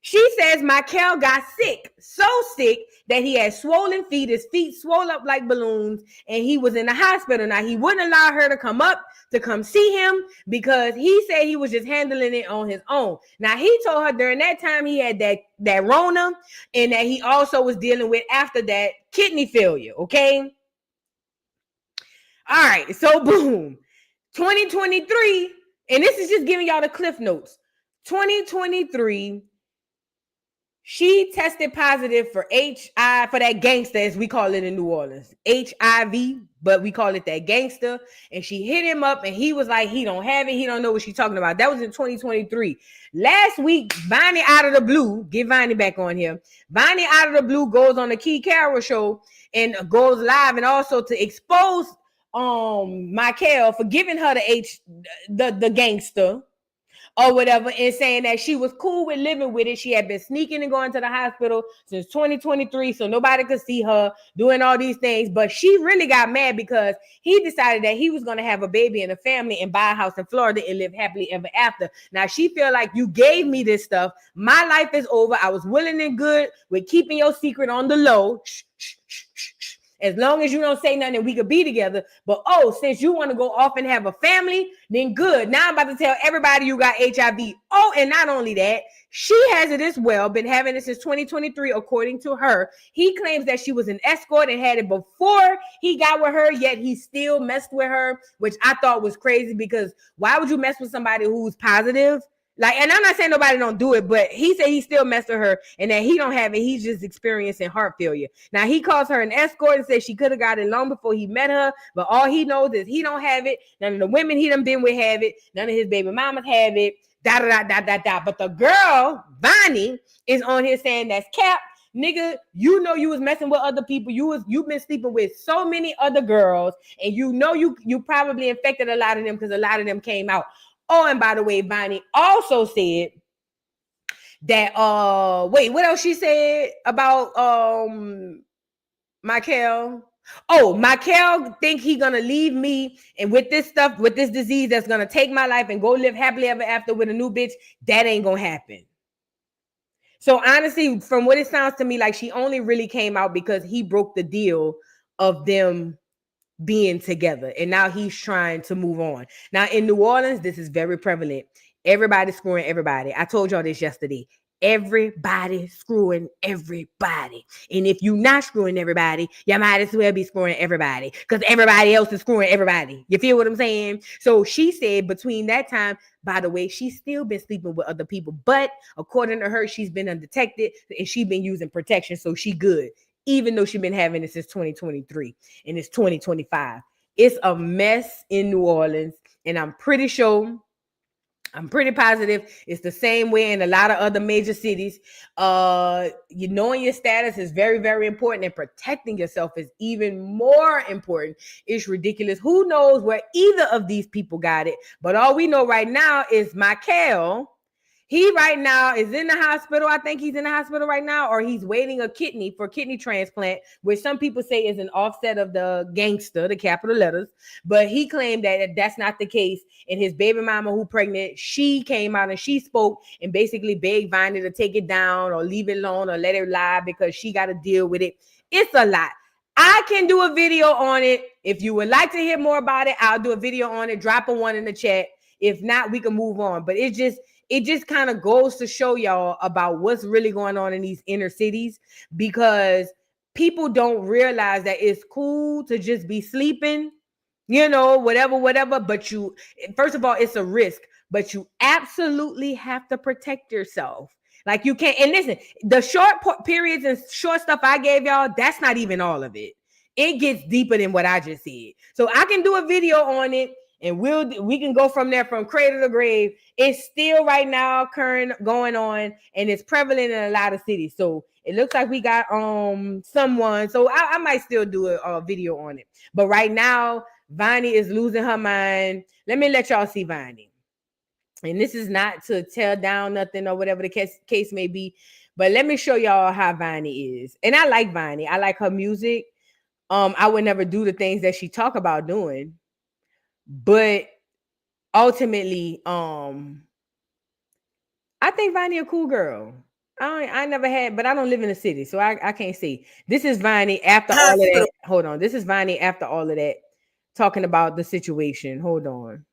S1: she says Michael got sick, so sick that he had swollen feet. His feet swole up like balloons, and he was in the hospital. Now, he wouldn't allow her to come up to come see him because he said he was just handling it on his own. Now, he told her during that time he had that Rona, and that he also was dealing with, after that, kidney failure, okay? All right, so boom. 2023, and this is just giving y'all the cliff notes. 2023, she tested positive for HIV, for that gangster, as we call it in New Orleans. HIV, but we call it that gangster. And she hit him up, and he was like, he don't have it. He don't know what she's talking about. That was in 2023. Last week, Viney out of the blue, get Viney back on here. Viney out of the blue goes on the Key Carroll show and goes live, and also to expose Michael for giving her the gangster or whatever, and saying that she was cool with living with it. She had been sneaking and going to the hospital since 2023, so nobody could see her doing all these things. But she really got mad because he decided that he was going to have a baby and a family and buy a house in Florida and live happily ever after. Now, she feel like, you gave me this stuff. My life is over. I was willing and good with keeping your secret on the low. Shh, shh, shh, shh, shh. As long as you don't say nothing, we could be together. But, since you want to go off and have a family, then good. Now I'm about to tell everybody you got HIV. Oh, and not only that, She has it as well, been having it since 2023, according to her. He claims that she was an escort and had it before he got with her, yet he still messed with her, which I thought was crazy because why would you mess with somebody who's positive? Like, and I'm not saying nobody don't do it, but he said he still messed with her and that he don't have it. He's just experiencing heart failure. Now, he calls her an escort and says she could have got it long before he met her, but all he knows is he don't have it. None of the women he done been with have it. None of his baby mamas have it. But the girl, Vonnie, is on here saying that's cap. Nigga, you know you was messing with other people. You've been sleeping with so many other girls, and you know you probably infected a lot of them because a lot of them came out. Oh, and by the way, Vonnie also said that wait, what else she said about Michael? Oh, Michael think he gonna leave me and with this stuff, with this disease that's gonna take my life and go live happily ever after with a new bitch. That ain't gonna happen. So honestly, from what it sounds to me, like she only really came out because he broke the deal of them being together, and now he's trying to move on. Now in New Orleans, this is very prevalent. Everybody's screwing everybody. I told y'all this yesterday. Everybody screwing everybody. And if you're not screwing everybody, you might as well be screwing everybody because everybody else is screwing everybody. You feel what I'm saying? So she said between that time, by the way, she's still been sleeping with other people. But according to her, she's been undetected and she's been using protection. So she good, even though she's been having it since 2023 and it's 2025. It's a mess in New Orleans. And I'm pretty positive it's the same way in a lot of other major cities. You knowing your status is very, very important, and protecting yourself is even more important. It's ridiculous. Who knows where either of these people got it? But all we know right now is Michael. He right now is in the hospital. I think he's in the hospital right now, or he's waiting a kidney for kidney transplant, which some people say is an offset of the gangster, the capital letters. But he claimed that that's not the case. And his baby mama who pregnant, she came out and she spoke and basically begged Vonnie to take it down or leave it alone or let it lie because she got to deal with it. It's a lot. I can do a video on it. If you would like to hear more about it, I'll do a video on it. Drop a one in the chat. If not, we can move on. But it just kind of goes to show y'all about what's really going on in these inner cities, because people don't realize that it's cool to just be sleeping, whatever. But first of all, it's a risk, but you absolutely have to protect yourself. Like you can't, and listen, the short periods and short stuff I gave y'all, that's not even all of it. It gets deeper than what I just said. So I can do a video on it. And we can go from there, from cradle to grave. It's still right now going on, and it's prevalent in a lot of cities. So it looks like we got someone. So I might still do a video on it. But right now, Vonnie is losing her mind. Let me let y'all see Vonnie. And this is not to tear down nothing or whatever the case may be, but let me show y'all how Vonnie is. And I like Vonnie. I like her music. I would never do the things that she talk about doing. But ultimately, I think Vonnie a cool girl. I never had, but I don't live in the city, so I can't see. This is Vonnie after all of that. Hold on. This is Vonnie after all of that, talking about the situation. Hold on.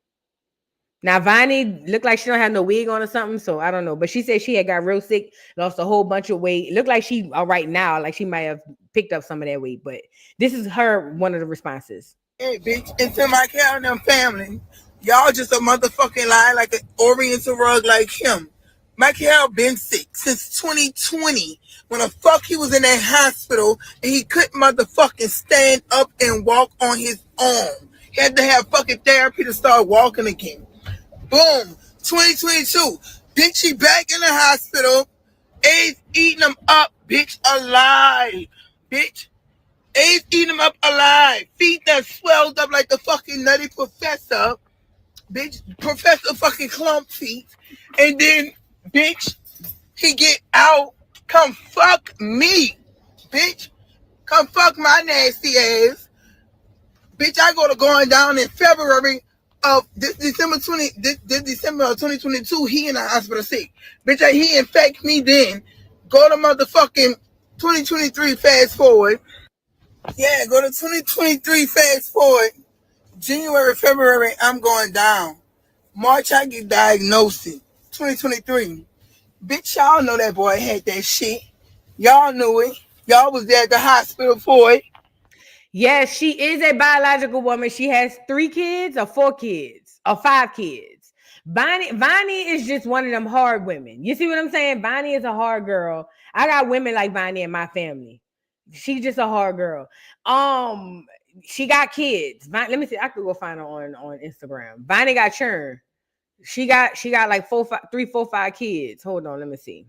S1: Now, Vonnie looked like she don't have no wig on or something, so I don't know. But she said she had got real sick, lost a whole bunch of weight. It looked like she all right now, like she might have picked up some of that weight. But this is one of the responses.
S6: Hey, bitch, and to my cow and them family, y'all just a motherfucking lie like an oriental rug like him. Michael been sick since 2020 when the fuck he was in that hospital and he couldn't motherfucking stand up and walk on his own. He had to have fucking therapy to start walking again. Boom, 2022. Bitch, he back in the hospital. AIDS eating him up, bitch, alive. Bitch. AIDS eating him up alive. Feet that swelled up like the fucking nutty professor. Bitch, Professor fucking Clump feet. And then, bitch, he get out. Come fuck me. Bitch, come fuck my nasty ass. Bitch, I go to going down in February of December of 2022. He in the hospital sick. Bitch, he infect me then. Go to motherfucking 2023, fast forward. Yeah, go to 2023, fast forward. January, February, I'm going down. March, I get diagnosed. 2023. Bitch, y'all know that boy had that shit. Y'all knew it. Y'all was there at the hospital for it.
S1: Yes, she is a biological woman. She has 3 kids or 4 kids or 5 kids. Bonnie is just one of them hard women. You see what I'm saying? Bonnie is a hard girl. I got women like Bonnie in my family. She's just a hard girl. She got kids. Let me see. I could go find her on Instagram. Bonnie got churn. She got like 3, 4, 5 kids. Hold on, let me see.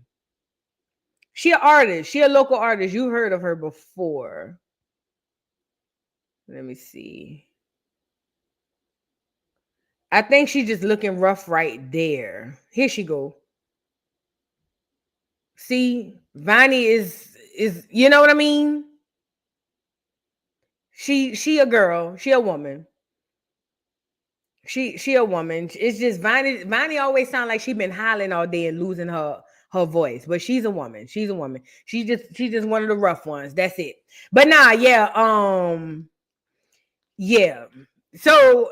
S1: She an artist. She a local artist. You heard of her before. Let me see. I think she's just looking rough right there. Here she go. See, Vonnie is you know what I mean? She a girl. She a woman. She a woman. It's just Vonnie always sound like she been hollering all day and losing her voice, but she's a woman. She's a woman. She's just one of the rough ones. That's it. But nah, yeah, yeah. So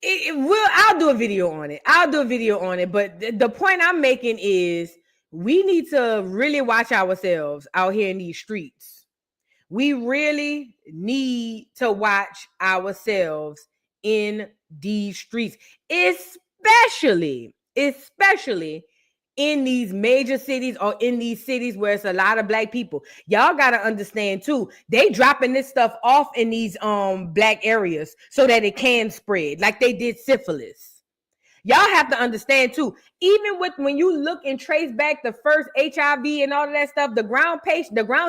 S1: I'll do a video on it. But the point I'm making is we need to really watch ourselves out here in these streets. We really need to watch ourselves in these streets, especially in these major cities or in these cities where it's a lot of black people. Y'all got to understand too, they dropping this stuff off in these black areas so that it can spread like they did syphilis. Y'all have to understand too, even with when you look and trace back the first HIV and all of that stuff, the ground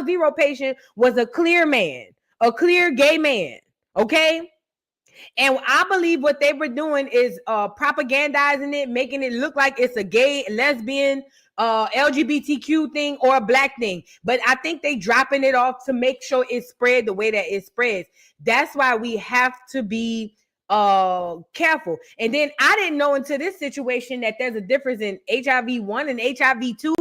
S1: zero patient was a clear man, a clear gay man. Okay. And I believe what they were doing is propagandizing it, making it look like it's a gay, lesbian, LGBTQ thing or a black thing. But I think they dropping it off to make sure it spread the way that it spreads. That's why we have to be careful. And then I didn't know until this situation that there's a difference in HIV 1 and HIV 2.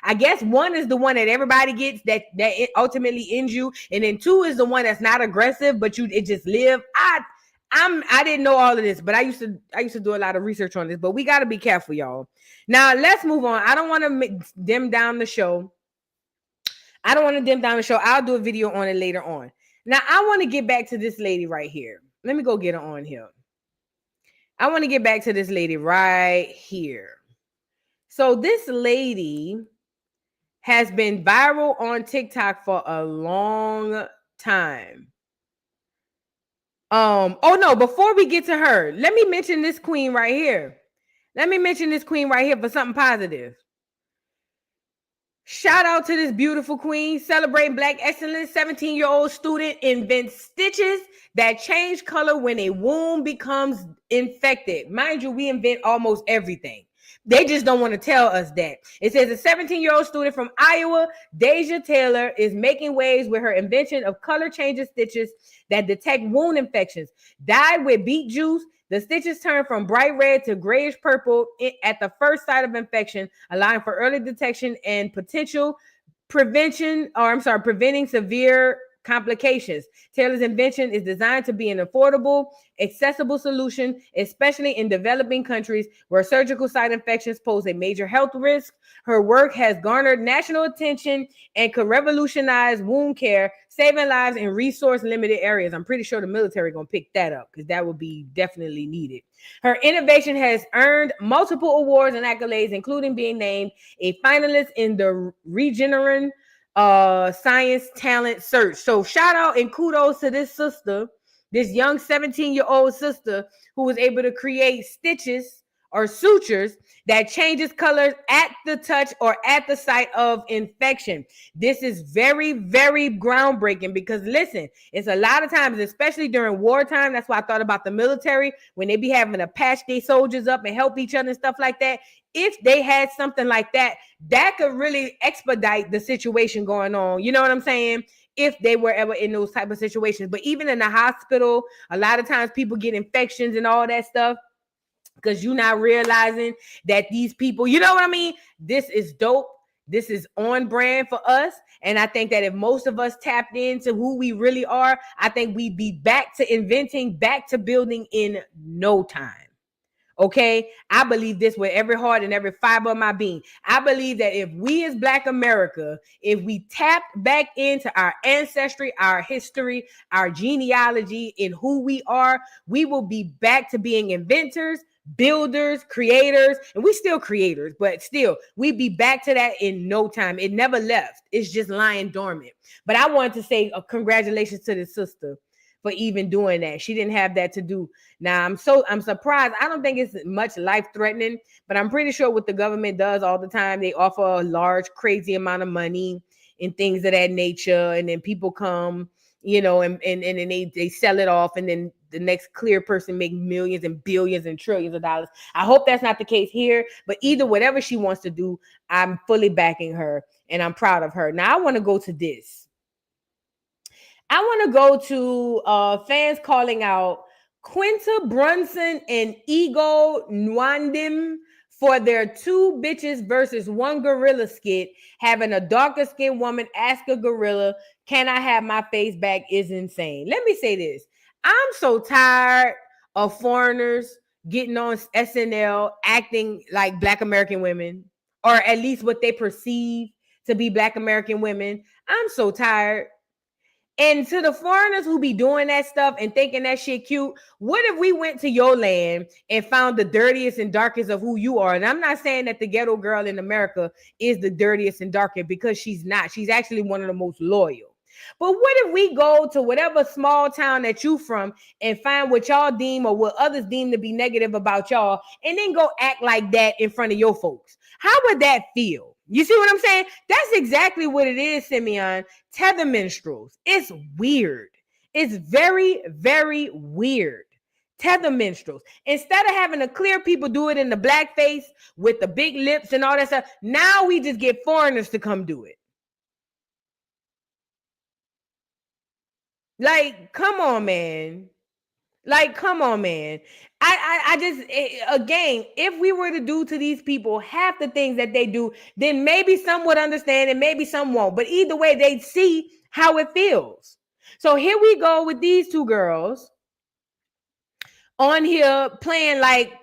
S1: I guess 1 is the one that everybody gets that it ultimately ends you, and then 2 is the one that's not aggressive, but it just live. I didn't know all of this, but I used to do a lot of research on this. But we got to be careful, y'all. Now let's move on. I don't want to dim down the show. I'll do a video on it later on. Now I want to get back to this lady right here. Let me go get her on here. I want to get back to this lady right here. So this lady has been viral on TikTok for a long time. Oh no, before we get to her, let me mention this queen right here. For something positive. Shout out to this beautiful queen celebrating Black excellence. 17-year-old student invents stitches that change color when a wound becomes infected. Mind you, we invent almost everything. They just don't want to tell us that. It says a 17-year-old student from Iowa, Deja Taylor, is making waves with her invention of color changing stitches that detect wound infections. Dyed with beet juice, the stitches turn from bright red to grayish purple at the first site of infection, allowing for early detection and preventing severe complications. Taylor's invention is designed to be an affordable, accessible solution, especially in developing countries where surgical site infections pose a major health risk. Her work has garnered national attention and could revolutionize wound care, saving lives in resource-limited areas. I'm pretty sure the military going to pick that up because that would be definitely needed. Her innovation has earned multiple awards and accolades, including being named a finalist in the Regeneron Science Talent Search. So shout out and kudos to this sister, this young 17-year-old sister who was able to create stitches or sutures that changes colors at the touch or at the site of infection. This is very, very groundbreaking because listen, it's a lot of times, especially during wartime. That's why I thought about the military when they be having to patch their soldiers up and help each other and stuff like that. If they had something like that, that could really expedite the situation going on. You know what I'm saying? If they were ever in those type of situations. But even in the hospital, a lot of times people get infections and all that stuff because you're not realizing that these people, you know what I mean? This is dope. This is on brand for us. And I think that if most of us tapped into who we really are, I think we'd be back to inventing, back to building in no time. Okay, I believe this with every heart and every fiber of my being. I believe that if we as Black America, if we tapped back into our ancestry, our history, our genealogy, in who we are, we will be back to being inventors, builders, creators, and we still creators, but still, we'd be back to that in no time. It never left. It's just lying dormant. But I wanted to say congratulations to the sister for even doing that. She didn't have that to do. Now I'm surprised. I don't think it's much life-threatening, but I'm pretty sure what the government does all the time, they offer a large, crazy amount of money and things of that nature, and then people come, you know, and then they sell it off, and then the next clear person make millions and billions and trillions of dollars. I hope that's not the case here, but either whatever she wants to do, I'm fully backing her and I'm proud of her. Now I want to go to this. I want to go to fans calling out Quinta Brunson and Ego Nwandim for their 2 bitches versus 1 gorilla skit. Having a darker skinned woman ask a gorilla, "Can I have my face back?" is insane. Let me say this. I'm so tired of foreigners getting on SNL acting like Black American women, or at least what they perceive to be Black American women. I'm so tired. And to the foreigners who be doing that stuff and thinking that shit cute, what if we went to your land and found the dirtiest and darkest of who you are? And I'm not saying that the ghetto girl in America is the dirtiest and darkest, because she's not. She's actually one of the most loyal. But what if we go to whatever small town that you from and find what y'all deem or what others deem to be negative about y'all, and then go act like that in front of your folks? How would that feel? You see what I'm saying? That's exactly what it is, Simeon. Tether minstrels. It's weird. It's very, very weird. Tether minstrels. Instead of having the clear people do it in the blackface with the big lips and all that stuff, now we just get foreigners to come do it. Like, come on, man. Like, come on, man. I just, again, if we were to do to these people half the things that they do, then maybe some would understand and maybe some won't. But either way, they'd see how it feels. So here we go with these 2 girls on here playing like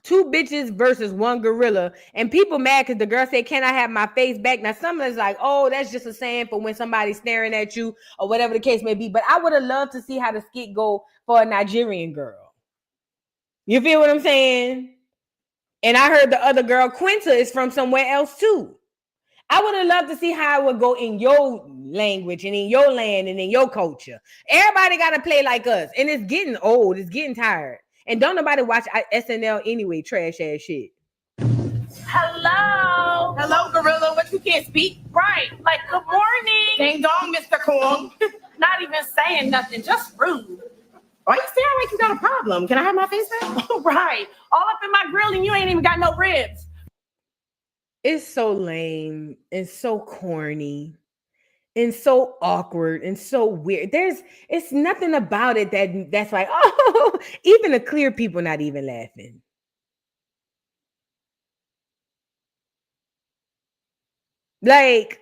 S1: 2 bitches versus 1 gorilla, and people mad because the girl said, "Can I have my face back?" Now someone's like, "Oh, that's just a saying for when somebody's staring at you," or whatever the case may be. But I would have loved to see how the skit go for a Nigerian girl. You feel what I'm saying? And I heard the other girl, Quinta, is from somewhere else too. I would have loved to see how it would go in your language and in your land and in your culture. Everybody got to play like us, and it's getting old. It's getting tired. And don't nobody watch SNL anyway, trash ass shit.
S7: Hello. Hello, gorilla. What, you can't speak? Right. Like, good morning. Ding dong, Mr. Kong. Not even saying nothing, just rude. Why you staring like you got a problem? Can I have my face back? Right. All up in my grill and you ain't even got no ribs.
S1: It's so lame and so corny and so awkward and so weird. It's nothing about it that's like, oh, even the clear people not even laughing. Like,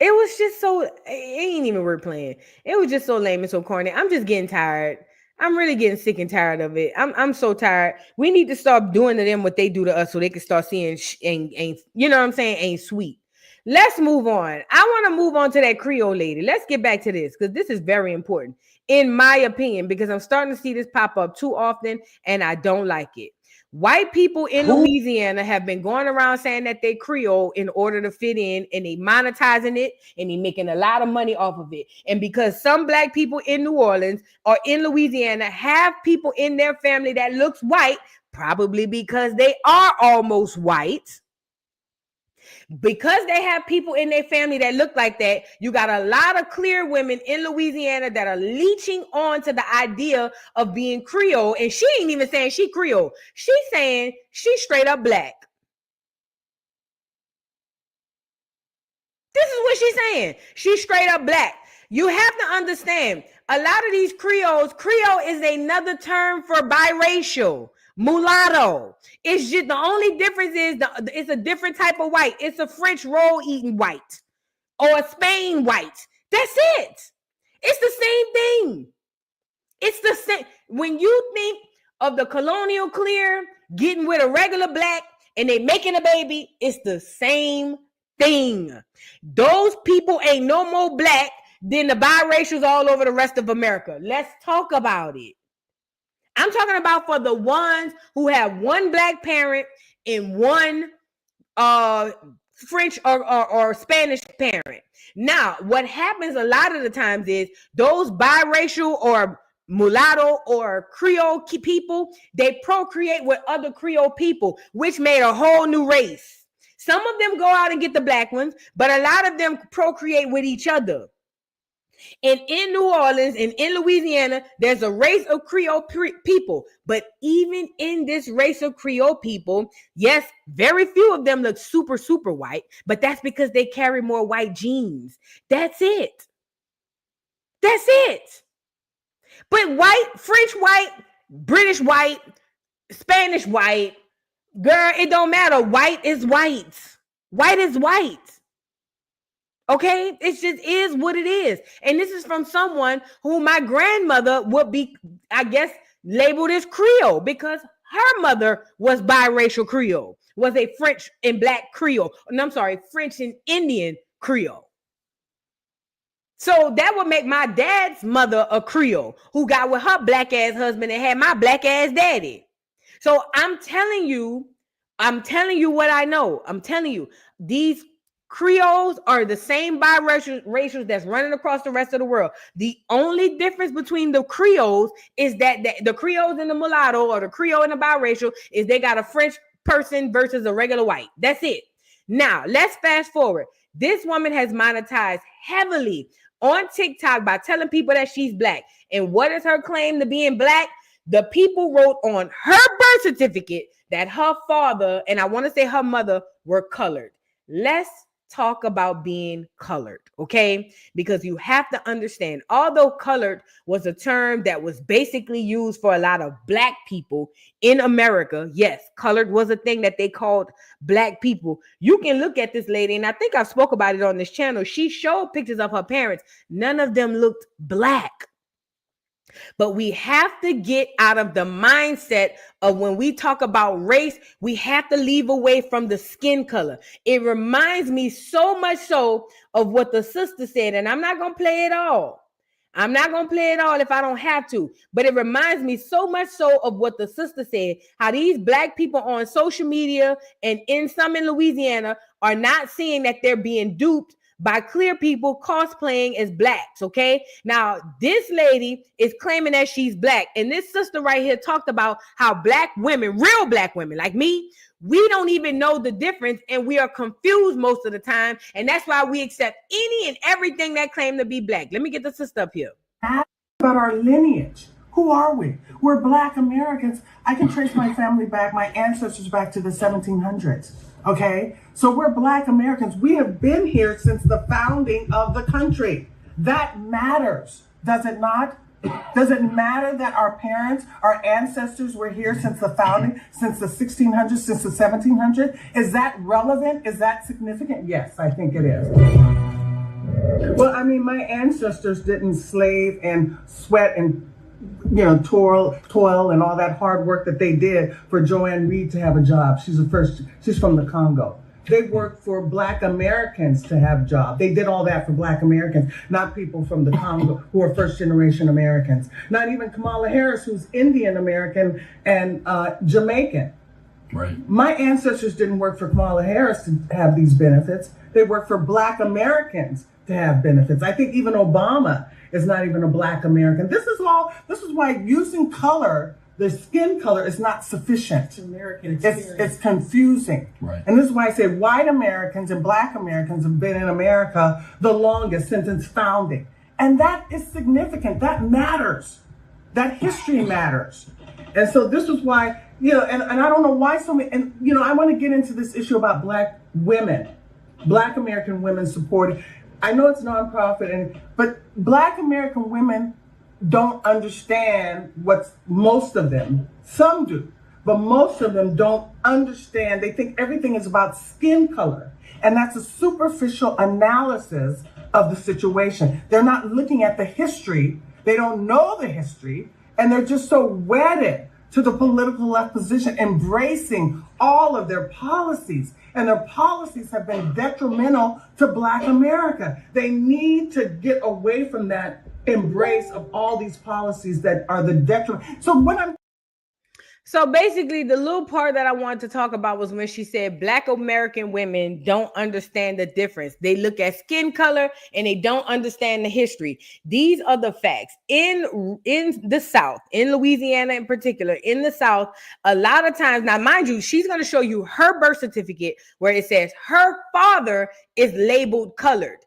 S1: it was just so, it ain't even worth playing. It was just so lame and so corny. I'm just getting tired. I'm really getting sick and tired of it. I'm so tired. We need to stop doing to them what they do to us so they can start seeing ain't you know what I'm saying, ain't sweet. Let's move on. I want to move on to that Creole lady. Let's get back to this because this is very important, in my opinion, because I'm starting to see this pop up too often and I don't like it. White people in Louisiana have been going around saying that they Creole in order to fit in, and they monetizing it and they making a lot of money off of it. And because some black people in New Orleans or in Louisiana have people in their family that looks white, probably because they are almost white, because they have people in their family that look like that, you got a lot of clear women in Louisiana that are leeching on to the idea of being Creole. And she ain't even saying she Creole. She's saying she's straight up black. This is what she's saying. She's straight up black. You have to understand, a lot of these Creoles, Creole is another term for biracial. Mulatto. It's just, the only difference is it's a different type of white. It's a French roll eating white or a Spain white. That's it. It's the same thing. It's the same. When you think of the colonial clear getting with a regular black and they making a baby, it's the same thing. Those people ain't no more black than the biracials all over the rest of America. Let's talk about it. I'm talking about for the ones who have one black parent and one French or Spanish parent. Now, what happens a lot of the times is those biracial or mulatto or Creole people, they procreate with other Creole people, which made a whole new race. Some of them go out and get the black ones, but a lot of them procreate with each other. And in New Orleans and in Louisiana, there's a race of Creole people. But even in this race of Creole people, yes, very few of them look super, super white, but that's because they carry more white genes. That's it. That's it. But white, French white, British white, Spanish white, girl, it don't matter. White is white. White is white. Okay, it just is what it is. And this is from someone who my grandmother would be, I guess, labeled as Creole because her mother was biracial Creole, was a French and black Creole. And I'm sorry, French and Indian Creole. So that would make my dad's mother a Creole who got with her black ass husband and had my black ass daddy. So I'm telling you what I know. I'm telling you, these Creoles are the same biracials that's running across the rest of the world. The only difference between the Creoles is that the Creoles and the mulatto or the Creole and the biracial is they got a French person versus a regular white. That's it. Now, let's fast forward. This woman has monetized heavily on TikTok by telling people that she's black. And what is her claim to being black? The people wrote on her birth certificate that her father, and I want to say her mother, were colored. Let's talk about being colored, okay? Because you have to understand, although colored was a term that was basically used for a lot of black people in America, yes, colored was a thing that they called black people. You can look at this lady, and I think I spoke about it on this channel. She showed pictures of her parents. None of them looked black. But we have to get out of the mindset of when we talk about race, we have to leave away from the skin color. It reminds me so much so of what the sister said, and I'm not going to play it all. I'm not going to play it all if I don't have to, but it reminds me so much so of what the sister said, how these black people on social media and in some in Louisiana are not seeing that they're being duped by clear people cosplaying as blacks, okay? Now, this lady is claiming that she's black, and this sister right here talked about how black women, real black women like me, we don't even know the difference, and we are confused most of the time, and that's why we accept any and everything that claim to be black. Let me get the sister up here.
S8: About our lineage. Who are we? We're Black Americans. I can trace my family back, my ancestors back to the 1700s. Okay, so we're Black Americans. We have been here since the founding of the country. That matters, does it not? Does it matter that our parents, our ancestors were here since the founding, since the 1600s, since the 1700s? Is that relevant? Is that significant? Yes, I think it is. Well, I mean, my ancestors didn't slave and sweat and toil and all that hard work that they did for Joanne Reed to have a job. She's from the Congo. They worked for Black Americans to have jobs. They did all that for Black Americans, not people from the Congo who are first generation Americans. Not even Kamala Harris, who's Indian American and Jamaican. Right. My ancestors didn't work for Kamala Harris to have these benefits. They worked for Black Americans to have benefits. I think even Obama is not even a Black American. This is why using color, the skin color, is not sufficient. It's confusing. Right. And this is why I say white Americans and Black Americans have been in America the longest since its founding. And that is significant. That matters. That history matters. And so this is why, and I don't know why so many, and I want to get into this issue about Black women, Black American women supporting. I know it's nonprofit, but Black American women don't understand most of them, some do, but most of them don't understand. They think everything is about skin color. And that's a superficial analysis of the situation. They're not looking at the history. They don't know the history. And they're just so wedded to the political left position, embracing all of their policies. And their policies have been detrimental to Black America. They need to get away from that embrace of all these policies that are the detriment.
S1: So basically, the little part that I wanted to talk about was when she said Black American women don't understand the difference. They look at skin color and they don't understand the history. These are the facts. In the South, in Louisiana in particular, in the South, a lot of times, now mind you, she's going to show you her birth certificate where it says her father is labeled colored.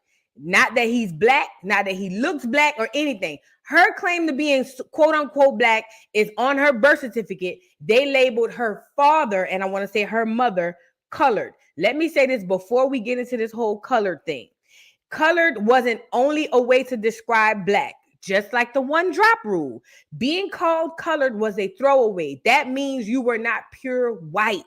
S1: Not that he's Black, not that he looks Black or anything. Her claim to being quote unquote Black is on her birth certificate. They labeled her father, and I want to say her mother, colored. Let me say this before we get into this whole colored thing. Colored wasn't only a way to describe Black, just like the one drop rule. Being called colored was a throwaway. That means you were not pure white.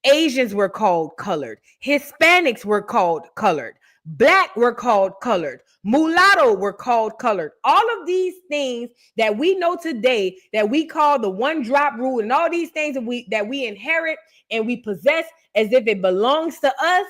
S1: Asians were called colored. Hispanics were called colored. Black were called colored. Mulatto were called colored. All of these things that we know today that we call the one drop rule and all these things that we inherit and we possess as if it belongs to us,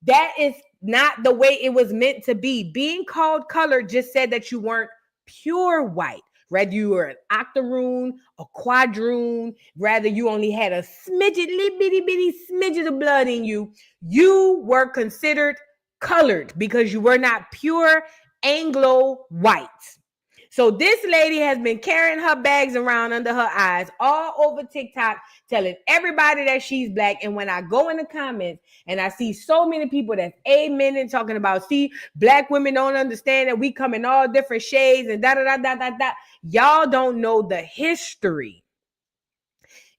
S1: that is not the way it was meant to be. Being called colored just said that you weren't pure white. Rather you were an octoroon, a quadroon, rather you only had a smidget, little bitty smidget of blood in you. You were considered colored because you were not pure Anglo white. So this lady has been carrying her bags around under her eyes all over TikTok, telling everybody that she's Black. And when I go in the comments and I see so many people that's amen and talking about, see, Black women don't understand that we come in all different shades and da-da-da-da-da-da. Y'all don't know the history.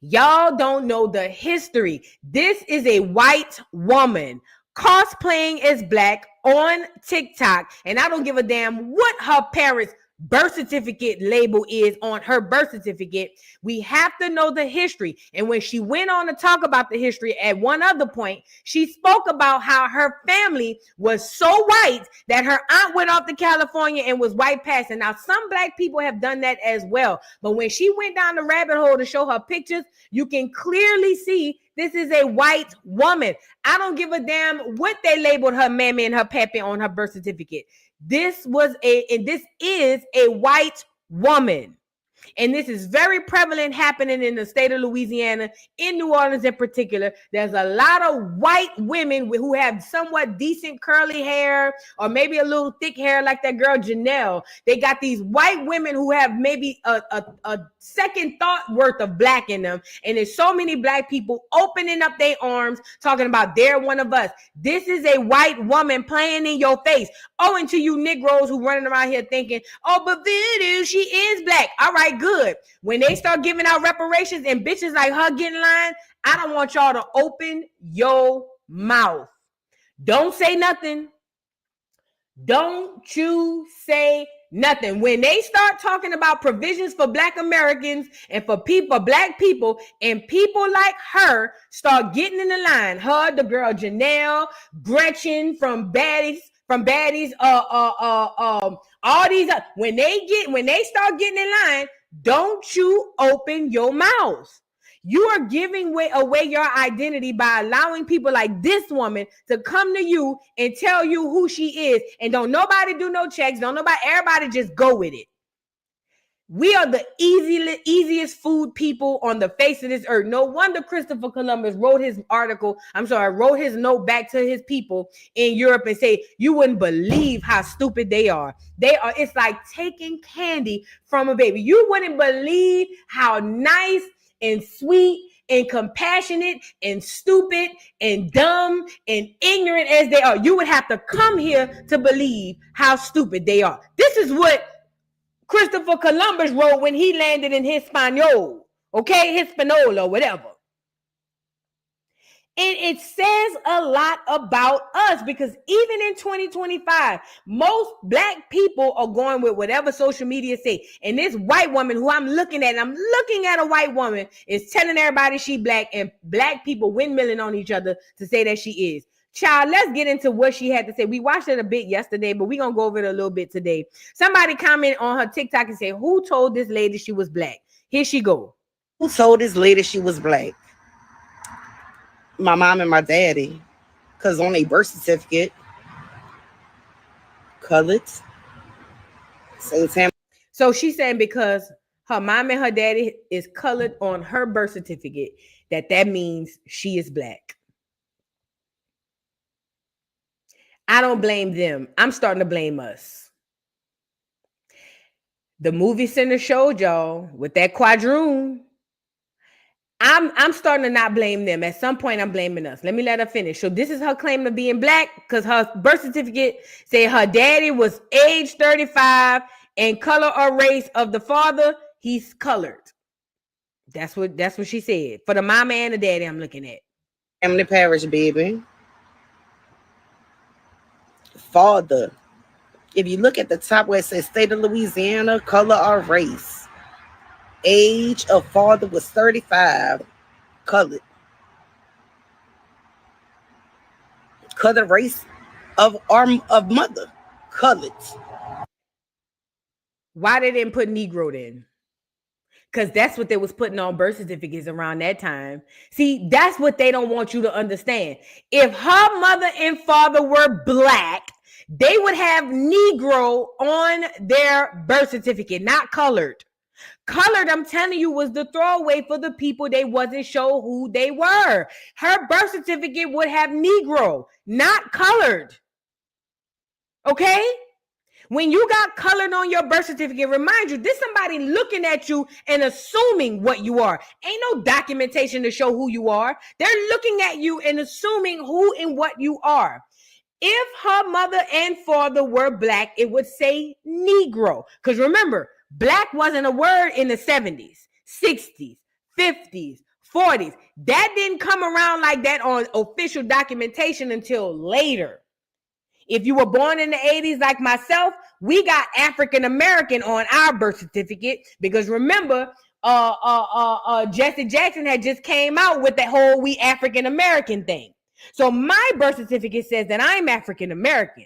S1: Y'all don't know the history. This is a white woman cosplaying as Black on TikTok, and I don't give a damn what her parents' birth certificate label is on her birth certificate. We have to know the history. And when she went on to talk about the history at one other point, she spoke about how her family was so white that her aunt went off to California and was white passing. Now, some Black people have done that as well. But when she went down the rabbit hole to show her pictures, you can clearly see this is a white woman. I don't give a damn what they labeled her mammy and her pappy on her birth certificate. This is a white woman. And this is very prevalent happening in the state of Louisiana, in New Orleans in particular. There's a lot of white women who have somewhat decent curly hair or maybe a little thick hair like that girl Janelle. They got these white women who have maybe a second thought worth of Black in them. And there's so many Black people opening up their arms talking about they're one of us. This is a white woman playing in your face. Oh, and to you Negroes who running around here thinking, oh, but Voodoo, she is Black. All right, good. When they start giving out reparations and bitches like her get in line, I don't want y'all to open your mouth. Don't say nothing. Don't you say nothing. When they start talking about provisions for Black Americans and for Black people, and people like her start getting in the line, her, the girl Janelle, Gretchen from Baddies, all these, when they start getting in line, don't you open your mouth. You are giving away your identity by allowing people like this woman to come to you and tell you who she is. And don't nobody do no checks. Everybody just go with it. We are the easiest food people on the face of this earth. No wonder Christopher Columbus wrote his note back to his people in Europe and say, you wouldn't believe how stupid they are. It's like taking candy from a baby. You wouldn't believe how nice and sweet and compassionate and stupid and dumb and ignorant as they are. You would have to come here to believe how stupid they are. This is what Christopher Columbus wrote when he landed in Hispaniola, Hispaniola, whatever. And it says a lot about us because even in 2025, most Black people are going with whatever social media say. And this white woman who I'm looking at a white woman is telling everybody she Black, and Black people windmilling on each other to say that she is. Child, let's get into what she had to say. We watched it a bit yesterday, but we're going to go over it a little bit today. Somebody commented on her TikTok and say, who told this lady she was Black? Here she go.
S4: Who told this lady she was black? My mom and my daddy. Because on a birth certificate, colored. Same time.
S1: So she's saying because her mom and her daddy is colored on her birth certificate, that means she is black. I don't blame them. I'm starting to blame us. The movie center showed y'all with that quadroon. I'm starting to not blame them. At some point, I'm blaming us. Let me let her finish. So this is her claim to being black because her birth certificate said her daddy was age 35 and color or race of the father, he's colored. That's what she said. For the mama and the daddy, I'm looking at.
S4: Family parish, baby. Father. If you look at the top where it says state of Louisiana, color or race, age of father was 35, colored. Color race of mother, colored.
S1: Why they didn't put Negro then? Because that's what they was putting on birth certificates around that time. See, that's what they don't want you to understand. If her mother and father were black, they would have Negro on their birth certificate, not colored. Colored, I'm telling you, was the throwaway for the people they wasn't sure who they were. Her birth certificate would have Negro, not colored. Okay? When you got colored on your birth certificate, remind you, this somebody looking at you and assuming what you are. Ain't no documentation to show who you are. They're looking at you and assuming who and what you are. If her mother and father were black, it would say Negro. Because remember, black wasn't a word in the 70s, 60s, 50s, 40s. That didn't come around like that on official documentation until later. If you were born in the 80s like myself, we got African American on our birth certificate because remember, Jesse Jackson had just came out with that whole we African American thing. So my birth certificate says that I'm African American.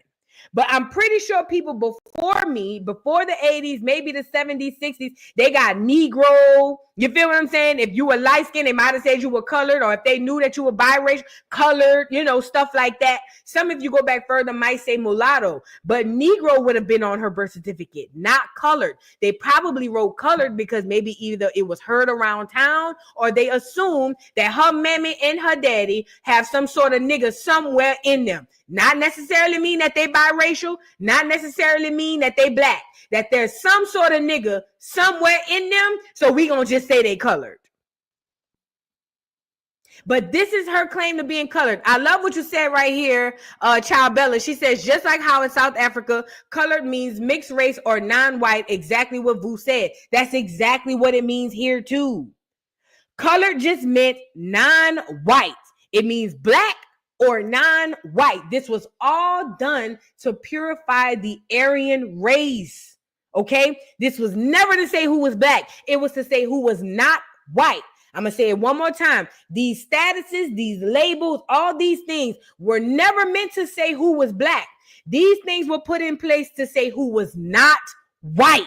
S1: But I'm pretty sure people before me, before the 80s, maybe the 70s, 60s, they got Negro. You feel what I'm saying? If you were light-skinned, they might have said you were colored, or if they knew that you were biracial, colored, stuff like that. Some of you go back further might say mulatto, but Negro would have been on her birth certificate, not colored. They probably wrote colored because maybe either it was heard around town or they assumed that her mammy and her daddy have some sort of nigga somewhere in them. Not necessarily mean that they biracial, not necessarily mean that they black, that there's some sort of nigga somewhere in them, so we gonna just say they colored. But this is her claim to being colored. I love what you said right here, Child Bella. She says, just like how in South Africa, colored means mixed race or non-white, exactly what Vu said. That's exactly what it means here too. Colored just meant non-white. It means black or non-white. This was all done to purify the Aryan race. Okay? This was never to say who was black. It was to say who was not white. I'm going to say it one more time. These statuses, these labels, all these things were never meant to say who was black. These things were put in place to say who was not white.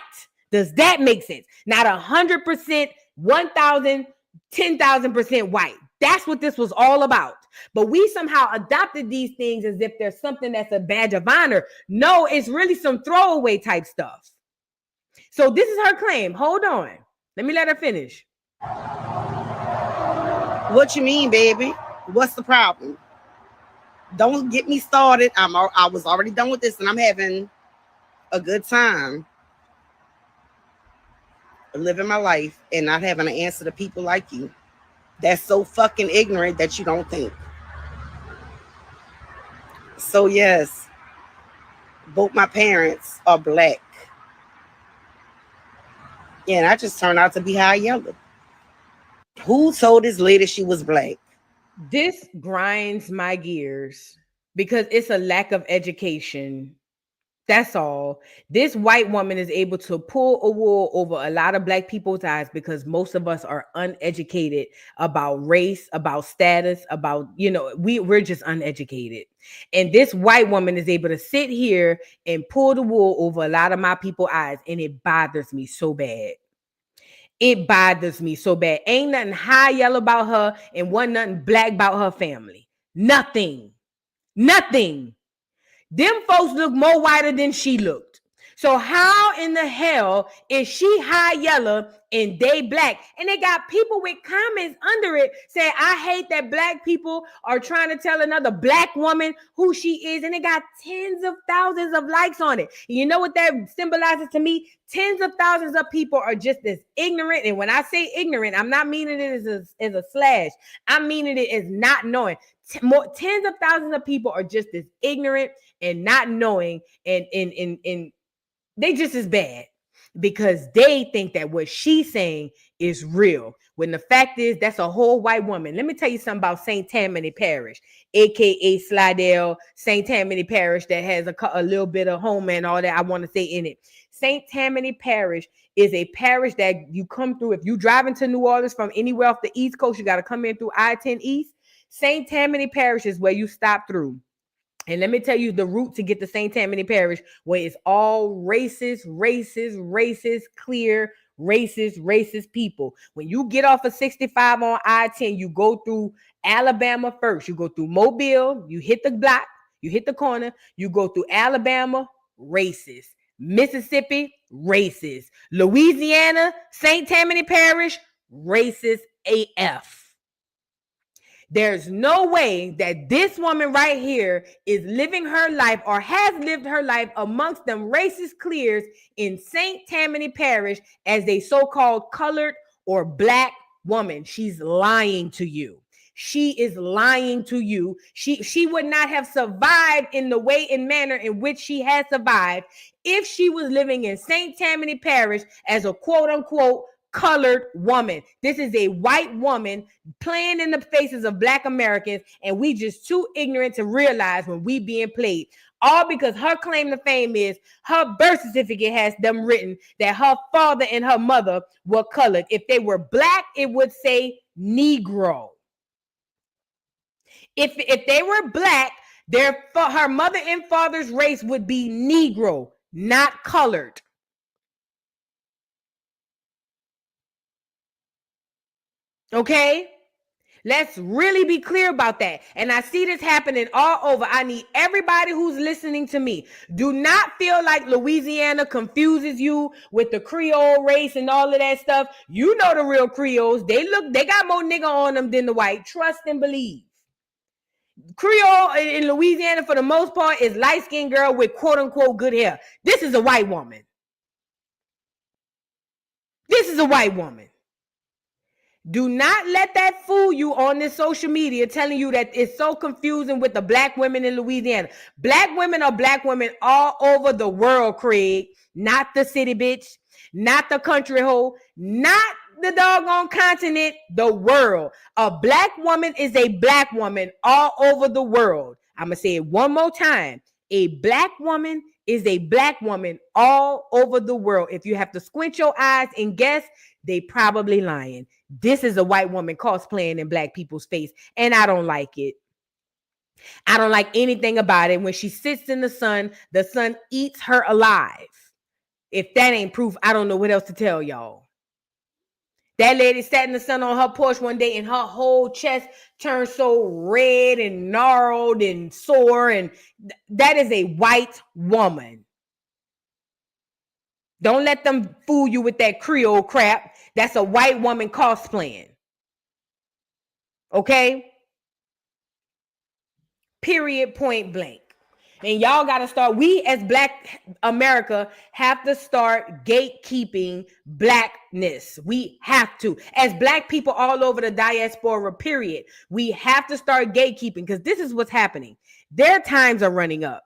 S1: Does that make sense? Not 100%, 1,000, 10,000% white. That's what this was all about. But we somehow adopted these things as if there's something that's a badge of honor. No, it's really some throwaway type stuff. So this is her claim. Hold on. Let me let her finish.
S4: What you mean, baby? What's the problem? Don't get me started. I was already done with this and I'm having a good time living my life and not having to answer to people like you. That's so fucking ignorant that you don't think. So yes, both my parents are black. Yeah, and I just turned out to be high yellow. Who told this lady she was black?
S1: This grinds my gears because it's a lack of education. That's all. This white woman is able to pull a wool over a lot of black people's eyes because most of us are uneducated about race, about status, about, we're just uneducated. And this white woman is able to sit here and pull the wool over a lot of my people's eyes, and it bothers me so bad. It bothers me so bad. Ain't nothing high yellow about her and wasn't nothing black about her family. Nothing. Nothing. Them folks look more whiter than she looked. So how in the hell is she high yellow and they black? And they got people with comments under it saying, I hate that black people are trying to tell another black woman who she is. And it got tens of thousands of likes on it. You know what that symbolizes to me? Tens of thousands of people are just as ignorant. And when I say ignorant, I'm not meaning it as a slash. I'm meaning it as not knowing. Tens of thousands of people are just as ignorant and not knowing and they just as bad because they think that what she's saying is real. When the fact is, that's a whole white woman. Let me tell you something about St. Tammany Parish, a.k.a. Slidell, St. Tammany Parish that has a little bit of home and all that I want to say in it. St. Tammany Parish is a parish that you come through. If you drive into New Orleans from anywhere off the East Coast, you got to come in through I-10 East. St. Tammany Parish is where you stop through. And let me tell you the route to get to St. Tammany Parish, where it's all racist, clear, racist people. When you get off of 65 on I-10, you go through Alabama first. You go through Mobile, you hit the block, you hit the corner, you go through Alabama, racist. Mississippi, racist. Louisiana, St. Tammany Parish, racist AF. There's no way that this woman right here is living her life or has lived her life amongst them racist clears in St. Tammany Parish as a so-called colored or black woman. She's lying to you. She is lying to you. She would not have survived in the way and manner in which she has survived if she was living in St. Tammany Parish as a quote-unquote colored woman. This is a white woman playing in the faces of black Americans, and we just too ignorant to realize when we being played. All because her claim to fame is her birth certificate has them written that her father and her mother were colored. If they were black, it would say Negro. If they were black, her mother and father's race would be Negro, not colored. Okay? Let's really be clear about that. And I see this happening all over. I need everybody who's listening to me. Do not feel like Louisiana confuses you with the Creole race and all of that stuff. You know the real Creoles. They got more nigga on them than the white. Trust and believe. Creole in Louisiana, for the most part, is light-skinned girl with quote-unquote good hair. This is a white woman. This is a white woman. Do not let that fool you on this social media telling you that it's so confusing with the black women in Louisiana. Black women are black women all over the world, Craig. Not the city bitch, not the country hoe, not the doggone continent, the world. A black woman is a black woman all over the world. I'm going to say it one more time. A black woman is a black woman all over the world. If you have to squint your eyes and guess, they probably lying. This is a white woman cosplaying in black people's face, and I don't like it. I don't like anything about it. When she sits in the sun eats her alive. If that ain't proof, I don't know what else to tell y'all. That lady sat in the sun on her porch one day and her whole chest turned so red and gnarled and sore, and that is a white woman. Don't let them fool you with that Creole crap. That's a white woman cosplaying. Okay? Period, point blank. And y'all got to start, we as black America have to start gatekeeping blackness. We have to. As black people all over the diaspora, period, we have to start gatekeeping because this is what's happening. Their times are running up.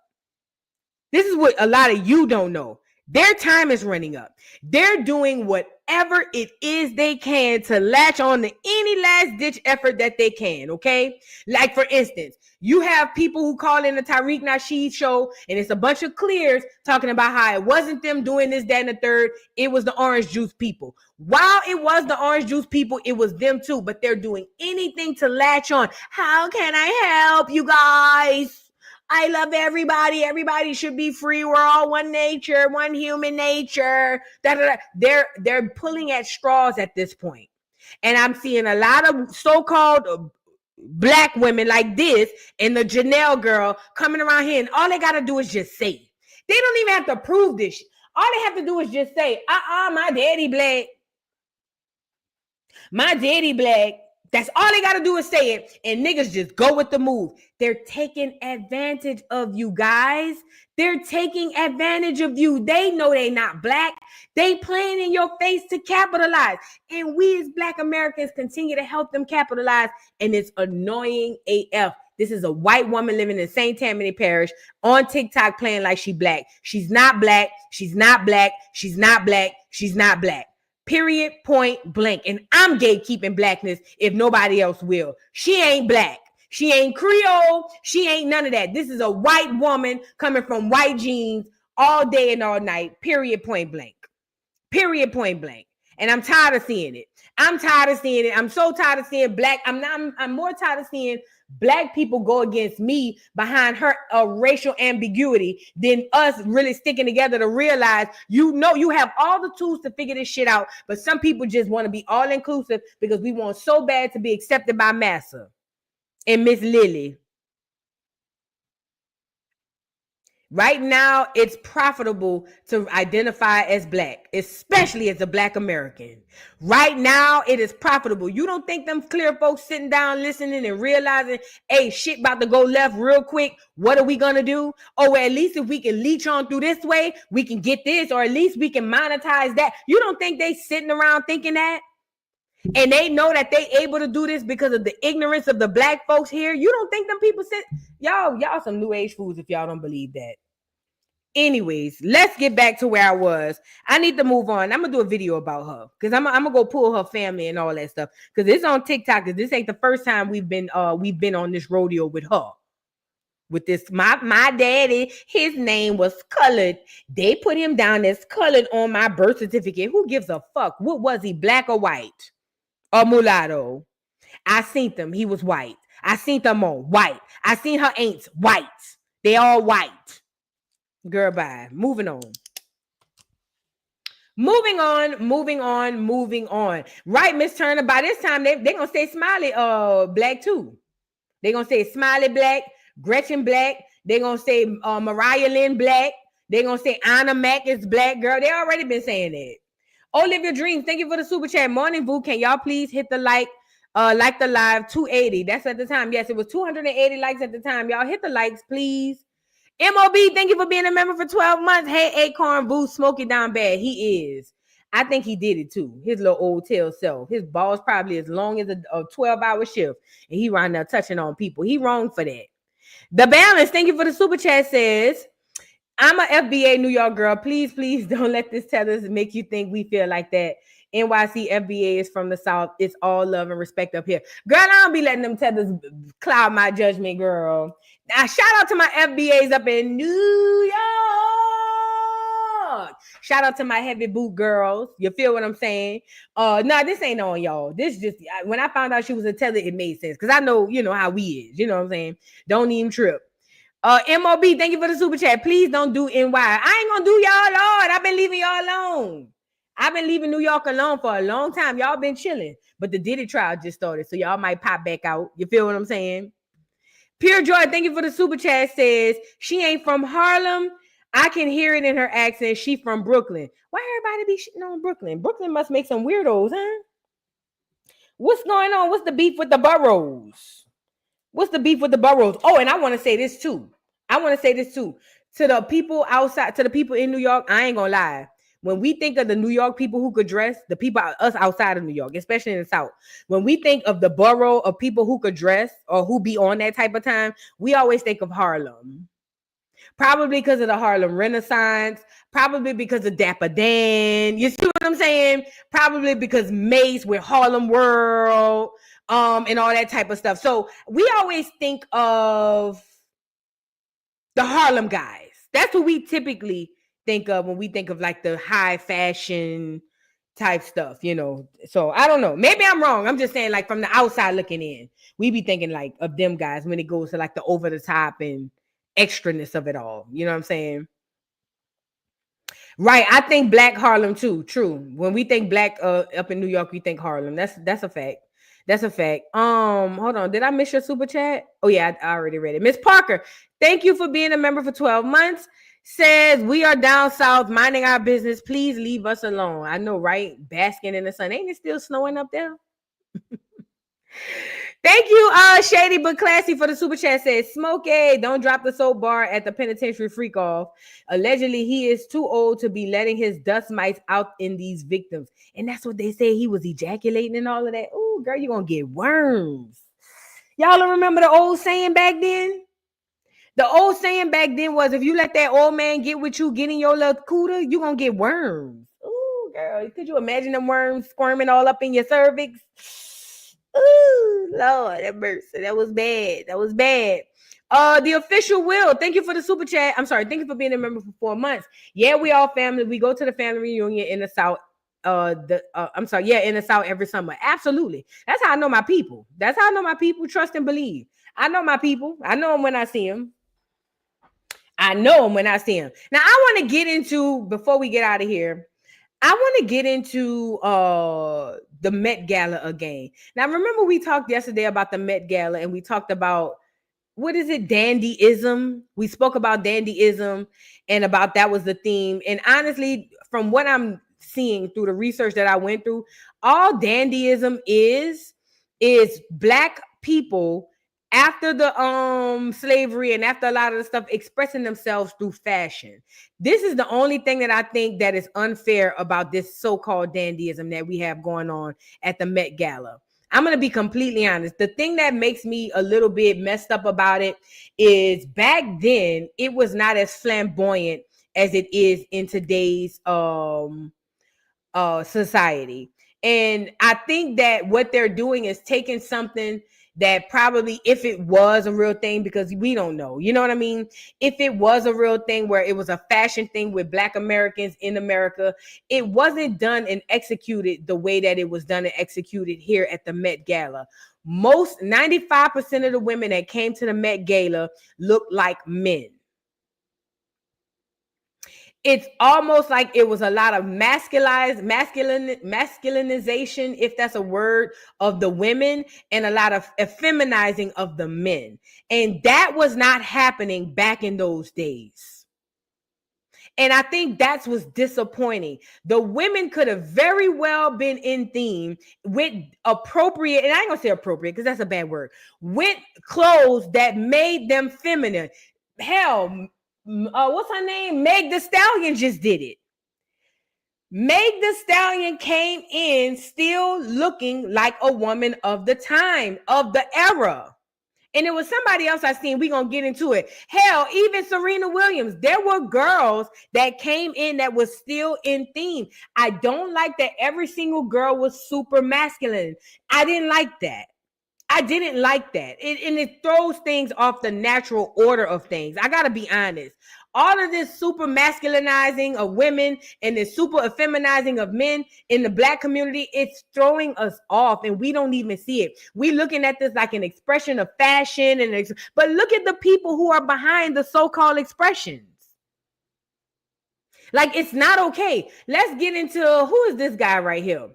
S1: This is what a lot of you don't know. Their time is running up. They're doing whatever it is they can to latch on to any last ditch effort that they can, okay? Like, for instance, you have people who call in the Tariq Nasheed show, and it's a bunch of clears talking about how it wasn't them doing this, that, and the third. It was the orange juice people. While it was the orange juice people, it was them too, but they're doing anything to latch on. How can I help you guys? I love everybody. Everybody should be free. We're all one nature, one human nature. They're pulling at straws at this point. And I'm seeing a lot of so-called black women like this and the Janelle girl coming around here, and all they got to do is just say it. They don't even have to prove this. All they have to do is just say, my daddy black. My daddy black. That's all they got to do is say it, and niggas just go with the move. They're taking advantage of you guys. They're taking advantage of you. They know they not black. They playing in your face to capitalize. And we as black Americans continue to help them capitalize, and it's annoying AF. This is a white woman living in St. Tammany Parish on TikTok playing like she black. She's not black. She's not black. She's not black. She's not black. Period, point blank. And I'm gatekeeping blackness if nobody else will. She ain't black. She ain't Creole. She ain't none of that. This is a white woman coming from white jeans all day and all night. Period, point blank. Period, point blank. And I'm tired of seeing it. I'm tired of seeing it. I'm so tired of seeing black. I'm more tired of seeing black people go against me behind her racial ambiguity than us really sticking together to realize, you have all the tools to figure this shit out, but some people just want to be all inclusive because we want so bad to be accepted by Massa and Miss Lily. Right now, it's profitable to identify as black, especially as a black American. Right now, it is profitable. You don't think them clear folks sitting down, listening and realizing, hey, shit about to go left real quick. What are we going to do? Oh, well, at least if we can leech on through this way, we can get this, or at least we can monetize that. You don't think they sitting around thinking that? And they know that they able to do this because of the ignorance of the black folks here. You don't think them people sit? Y'all some new age fools if y'all don't believe that. Anyways, let's get back to where I was. I need to move on. I'm gonna do a video about her because I'm gonna go pull her family and all that stuff because it's on TikTok. Because this ain't the first time we've been on this rodeo with her. With this, my daddy, his name was colored. They put him down as colored on my birth certificate. Who gives a fuck? What was he, black or white or mulatto? I seen them. He was white. I seen them on white. I seen her aunts white. They all white. Girl, bye. Moving on. Right, Miss Turner. By this time, they gonna say Smiley black too. They gonna say Smiley black, Gretchen black. They gonna say Mariah Lynn black. They gonna say Anna Mac is black. Girl, they already been saying that. Olivia Dreams, thank you for the super chat. Morning, Boo. Can y'all please hit the like the live 280? That's at the time. Yes, it was 280 likes at the time. Y'all hit the likes, please. MOB, thank you for being a member for 12 months. Hey, Acorn Boo, Smokey down bad. He is. I think he did it too. His little old tail self. His balls probably as long as a 12-hour shift. And he right now touching on people. He wrong for that. The Balance, thank you for the super chat, says, I'm a FBA New York girl. Please, please don't let this tethers make you think we feel like that. NYC FBA is from the South. It's all love and respect up here. Girl, I don't be letting them tethers cloud my judgment, girl. Now, shout out to my FBAs up in New York. Shout out to my heavy boot girls. You feel what I'm saying? No, this ain't on y'all. This just, when I found out she was a tether, it made sense. Because I know, how we is. You know what I'm saying? Don't even trip. MOB, thank you for the super chat. Please don't do NY. I ain't gonna do y'all, Lord. I've been leaving y'all alone. I've been leaving New York alone for a long time. Y'all been chilling. But the Diddy trial just started. So y'all might pop back out. You feel what I'm saying? Pure Joy, thank you for the super chat, says, she ain't from Harlem. I can hear it in her accent. She from Brooklyn. Why everybody be shitting on Brooklyn? Brooklyn must make some weirdos, huh? What's going on? What's the beef with the boroughs? What's the beef with the boroughs? Oh, and I want to say this too. To the people outside, to the people in New York, I ain't gonna lie. When we think of the New York people who could dress, the people, us outside of New York, especially in the South, when we think of the borough of people who could dress or who be on that type of time, we always think of Harlem. Probably because of the Harlem Renaissance, probably because of Dapper Dan. You see what I'm saying? Probably because Mace with Harlem World, and all that type of stuff. So we always think of the Harlem guys. That's what we typically think of when we think of like the high fashion type stuff, So I don't know. Maybe I'm wrong. I'm just saying, like, from the outside looking in, we be thinking like of them guys when it goes to like the over the top and extraness of it all. You know what I'm saying? Right. I think Black Harlem too. True. When we think black up in New York, we think Harlem. That's a fact. That's a fact. Hold on. Did I miss your super chat? Oh yeah, I already read it. Miss Parker, thank you for being a member for 12 months. Says we are down south minding our business. Please leave us alone. I know, right? Basking in the sun. Ain't it still snowing up there? Thank you, Shady but Classy, for the super chat. Says Smokey, don't drop the soap bar at the penitentiary freak off. Allegedly, he is too old to be letting his dust mites out in these victims. And that's what they say. He was ejaculating and all of that. Ooh, girl, you're gonna get worms. Y'all remember the old saying back then? The old saying back then was, if you let that old man get with you, getting your little cooter, you're gonna get worms. Ooh, girl, could you imagine them worms squirming all up in your cervix? Ooh, Lord, that mercy. That was bad. That was bad. The official Will, thank you for the super chat. I'm sorry, thank you for being a member for 4 months. Yeah, we all family. We go to the family reunion in the South. In the South every summer. Absolutely. That's how I know my people. That's how I know my people. Trust and believe. I know my people. I know them when I see them. I know them when I see them. Now, I want to get into, before we get out of here, I want to get into the Met Gala again. Now, remember we talked yesterday about the Met Gala, and we talked about, what is it, dandyism? We spoke about dandyism, and about that was the theme. And honestly, from what I'm seeing through the research that I went through, all dandyism is Black people after the slavery and after a lot of the stuff expressing themselves through fashion. This is the only thing that I think that is unfair about this so-called dandyism that we have going on at the Met Gala. I'm going to be completely honest. The thing that makes me a little bit messed up about it is back then it was not as flamboyant as it is in today's society. And I think that what they're doing is taking something that probably, if it was a real thing, because we don't know, you know what I mean? If it was a real thing where it was a fashion thing with Black Americans in America, it wasn't done and executed the way that it was done and executed here at the Met Gala. 95% of the women that came to the Met Gala looked like men. It's almost like it was a lot of masculinization, if that's a word, of the women, and a lot of effeminizing of the men. And that was not happening back in those days. And I think that's what's disappointing. The women could have very well been in theme with appropriate, and I ain't gonna say appropriate because that's a bad word, with clothes that made them feminine. Hell, what's her name? Meg Thee Stallion just did it. Meg Thee Stallion came in still looking like a woman of the time, of the era. And it was somebody else I seen. We're going to get into it. Hell, even Serena Williams. There were girls that came in that was still in theme. I don't like that every single girl was super masculine. I didn't like that. I didn't like that. It throws things off the natural order of things. I got to be honest. All of this super masculinizing of women and this super effeminizing of men in the Black community, it's throwing us off and we don't even see it. We looking at this like an expression of fashion, but look at the people who are behind the so-called expressions. Like, it's not okay. Let's get into, who is this guy right here?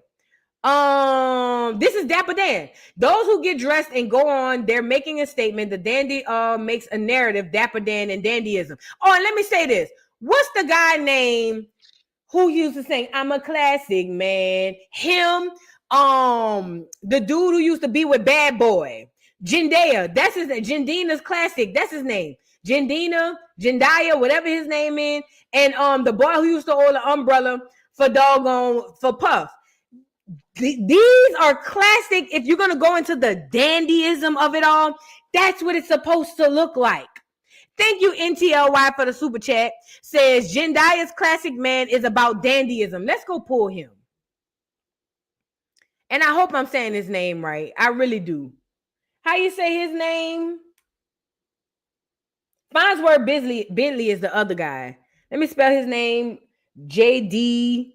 S1: This is Dapper Dan. Those who get dressed and go on, they're making a statement. The dandy makes a narrative, Dapper Dan and dandyism. Oh, and let me say this. What's the guy name who used to sing I'm a Classic Man? Him, the dude who used to be with Bad Boy. Jendaya, that's his name. Jendina's Classic, that's his name. Jendaya, whatever his name is. And the boy who used to hold the umbrella for Puff. These are classic. If you're going to go into the dandyism of it all, that's what it's supposed to look like. Thank you, NTLY, for the super chat. Says Jendaya's Classic Man is about dandyism. Let's go pull him. And I hope I'm saying his name right. I really do. How you say his name? Farnsworth Bentley is the other guy. Let me spell his name. JD.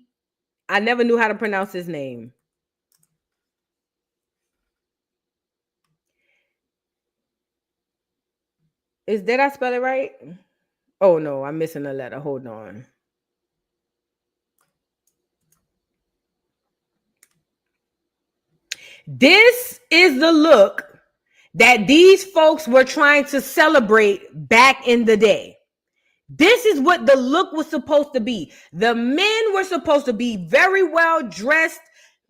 S1: I never knew how to pronounce his name. Did I spell it right? Oh no, I'm missing a letter. Hold on. This is the look that these folks were trying to celebrate back in the day. This is what the look was supposed to be. The men were supposed to be very well dressed,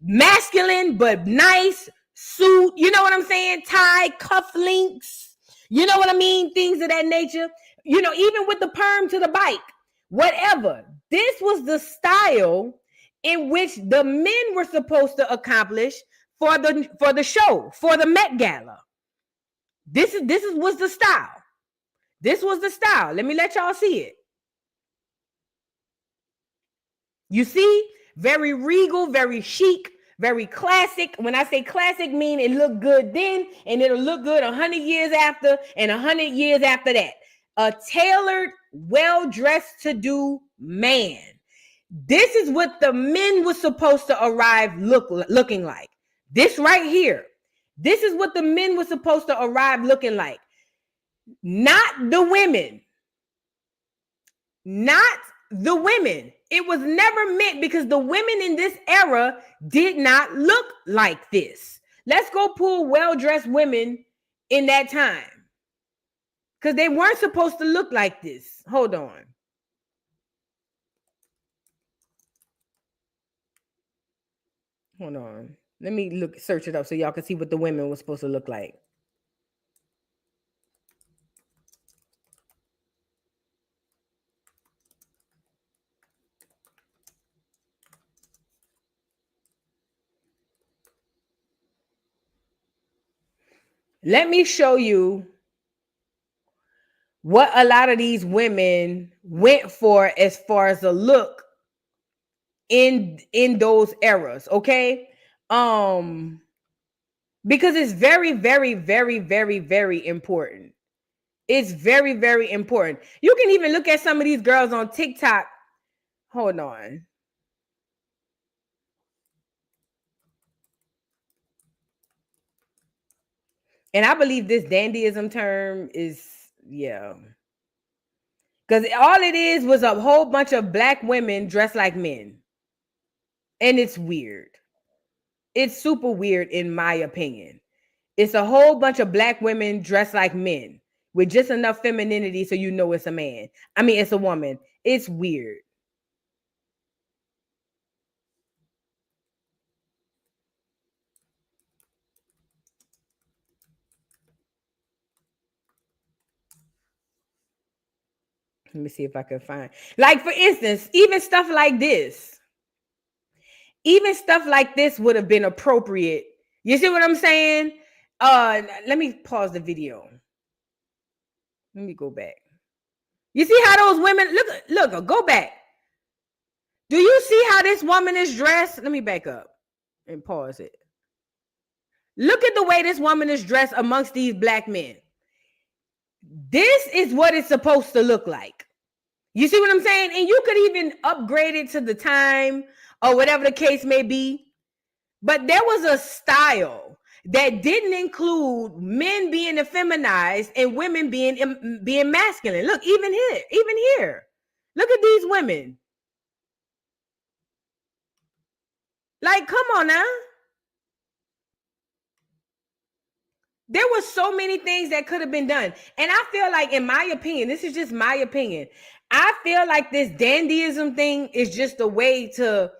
S1: masculine, but nice suit. You know what I'm saying? Tie, cufflinks. You know what I mean? Things of that nature. You know, even with the perm to the bike, whatever. This was the style in which the men were supposed to accomplish for the show, for the Met Gala. This was the style. This was the style. Let me let y'all see it. You see, very regal, very chic, very classic. When I say classic, mean it looked good then, and it'll look good 100 years after, and 100 years after that. A tailored, well-dressed to-do man. This is what the men were supposed to arrive looking like. This right here. This is what the men were supposed to arrive looking like. Not the women. Not the women. It was never meant, because the women in this era did not look like this. Let's go pull well-dressed women in that time, because they weren't supposed to look like this. Hold on. Hold on. Let me search it up so y'all can see what the women were supposed to look like. Let me show you what a lot of these women went for as far as the look in those eras, okay? Because it's very, very, very, very, very important. It's very, very important. You can even look at some of these girls on TikTok. Hold on. And I believe this dandyism term is, yeah. Because all it is was a whole bunch of black women dressed like men. And it's weird. It's super weird, in my opinion. It's a whole bunch of black women dressed like men with just enough femininity so you know it's a man. I mean, it's a woman. It's weird. Let me see if I can find. Like, for instance, even stuff like this. Even stuff like this would have been appropriate. You see what I'm saying? Let me pause the video. Let me go back. You see how those women look, go back. Do you see how this woman is dressed? Let me back up and pause it. Look at the way this woman is dressed amongst these black men. This is what it's supposed to look like. You see what I'm saying? And you could even upgrade it to the time or whatever the case may be. But there was a style that didn't include men being effeminized and women being masculine. Look, even here. Look at these women. Like, come on now. There were so many things that could have been done. And I feel like, in my opinion, this is just my opinion, I feel like this dandyism thing is just a way to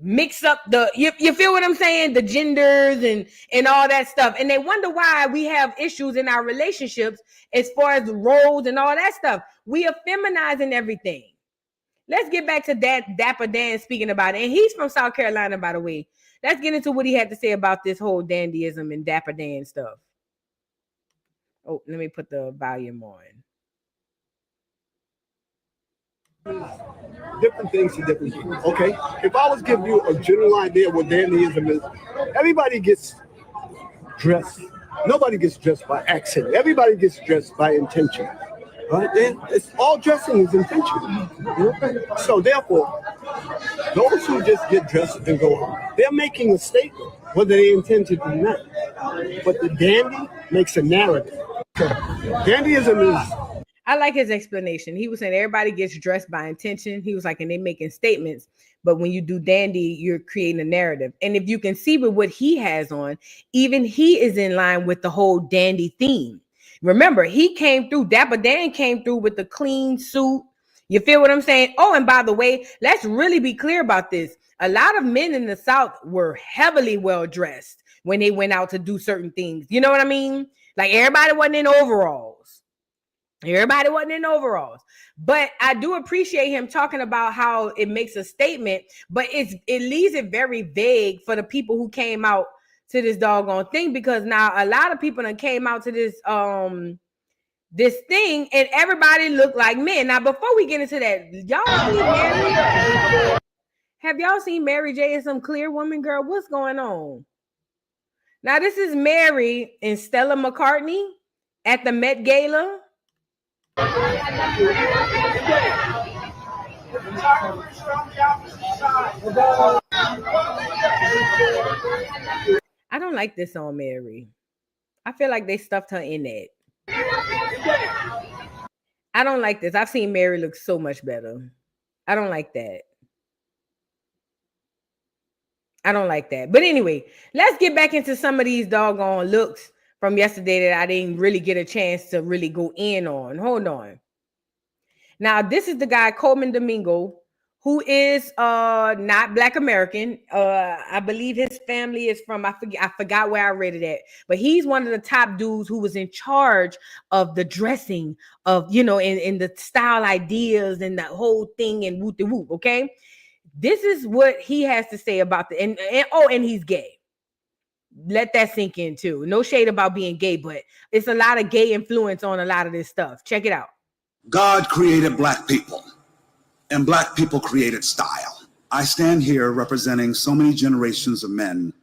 S1: mix up you feel what I'm saying? The genders and all that stuff. And they wonder why we have issues in our relationships as far as the roles and all that stuff. We are feminizing everything. Let's get back to that Dapper Dan speaking about it. And he's from South Carolina, by the way. Let's get into what he had to say about this whole dandyism and Dapper Dan stuff. Oh, let me put the volume on.
S9: Different things to different people. Okay, if I was giving you a general idea of what dandyism is, everybody gets dressed. Nobody gets dressed by accident. Everybody gets dressed by intention. Right? It's all dressing is intentional. So therefore, those who just get dressed and go home, they're making a statement, whether they intend to do not. But the dandy makes a narrative. Dandyism is.
S1: I like his explanation. He was saying everybody gets dressed by intention. He was like, and they making statements, but when you do dandy, you're creating a narrative. And if you can see with what he has on, even he is in line with the whole dandy theme. Remember, he came through, Dapper Dan came through with the clean suit. You feel what I'm saying? Oh, and by the way, let's really be clear about this. A lot of men in the South were heavily well dressed when they went out to do certain things. You know what I mean? Like everybody wasn't in overalls. Everybody wasn't in overalls. But I do appreciate him talking about how it makes a statement, but it leaves it very vague for the people who came out to this doggone thing, because now a lot of people that came out to this this thing and everybody looked like men. Now, before we get into that, y'all see Mary? Have y'all seen Mary J and some clear woman, girl? What's going on? Now, this is Mary and Stella McCartney at the Met Gala. I don't like this on Mary. I feel like they stuffed her in that. I don't like this. I've seen Mary look so much better. I don't like that. I don't like that. But anyway, let's get back into some of these doggone looks from yesterday that I didn't really get a chance to really go in on. Hold on. Now, this is the guy, Coleman Domingo, who is not Black American. I believe his family is from, I forgot where I read it at, but he's one of the top dudes who was in charge of the dressing of, you know, in the style ideas and the whole thing and whoop de whoop, okay? This is what he has to say about the, and he's gay. Let that sink in too. No shade about being gay, but it's a lot of gay influence on a lot of this stuff. Check it out.
S10: God created Black people, and Black people created style. I stand here representing so many generations of men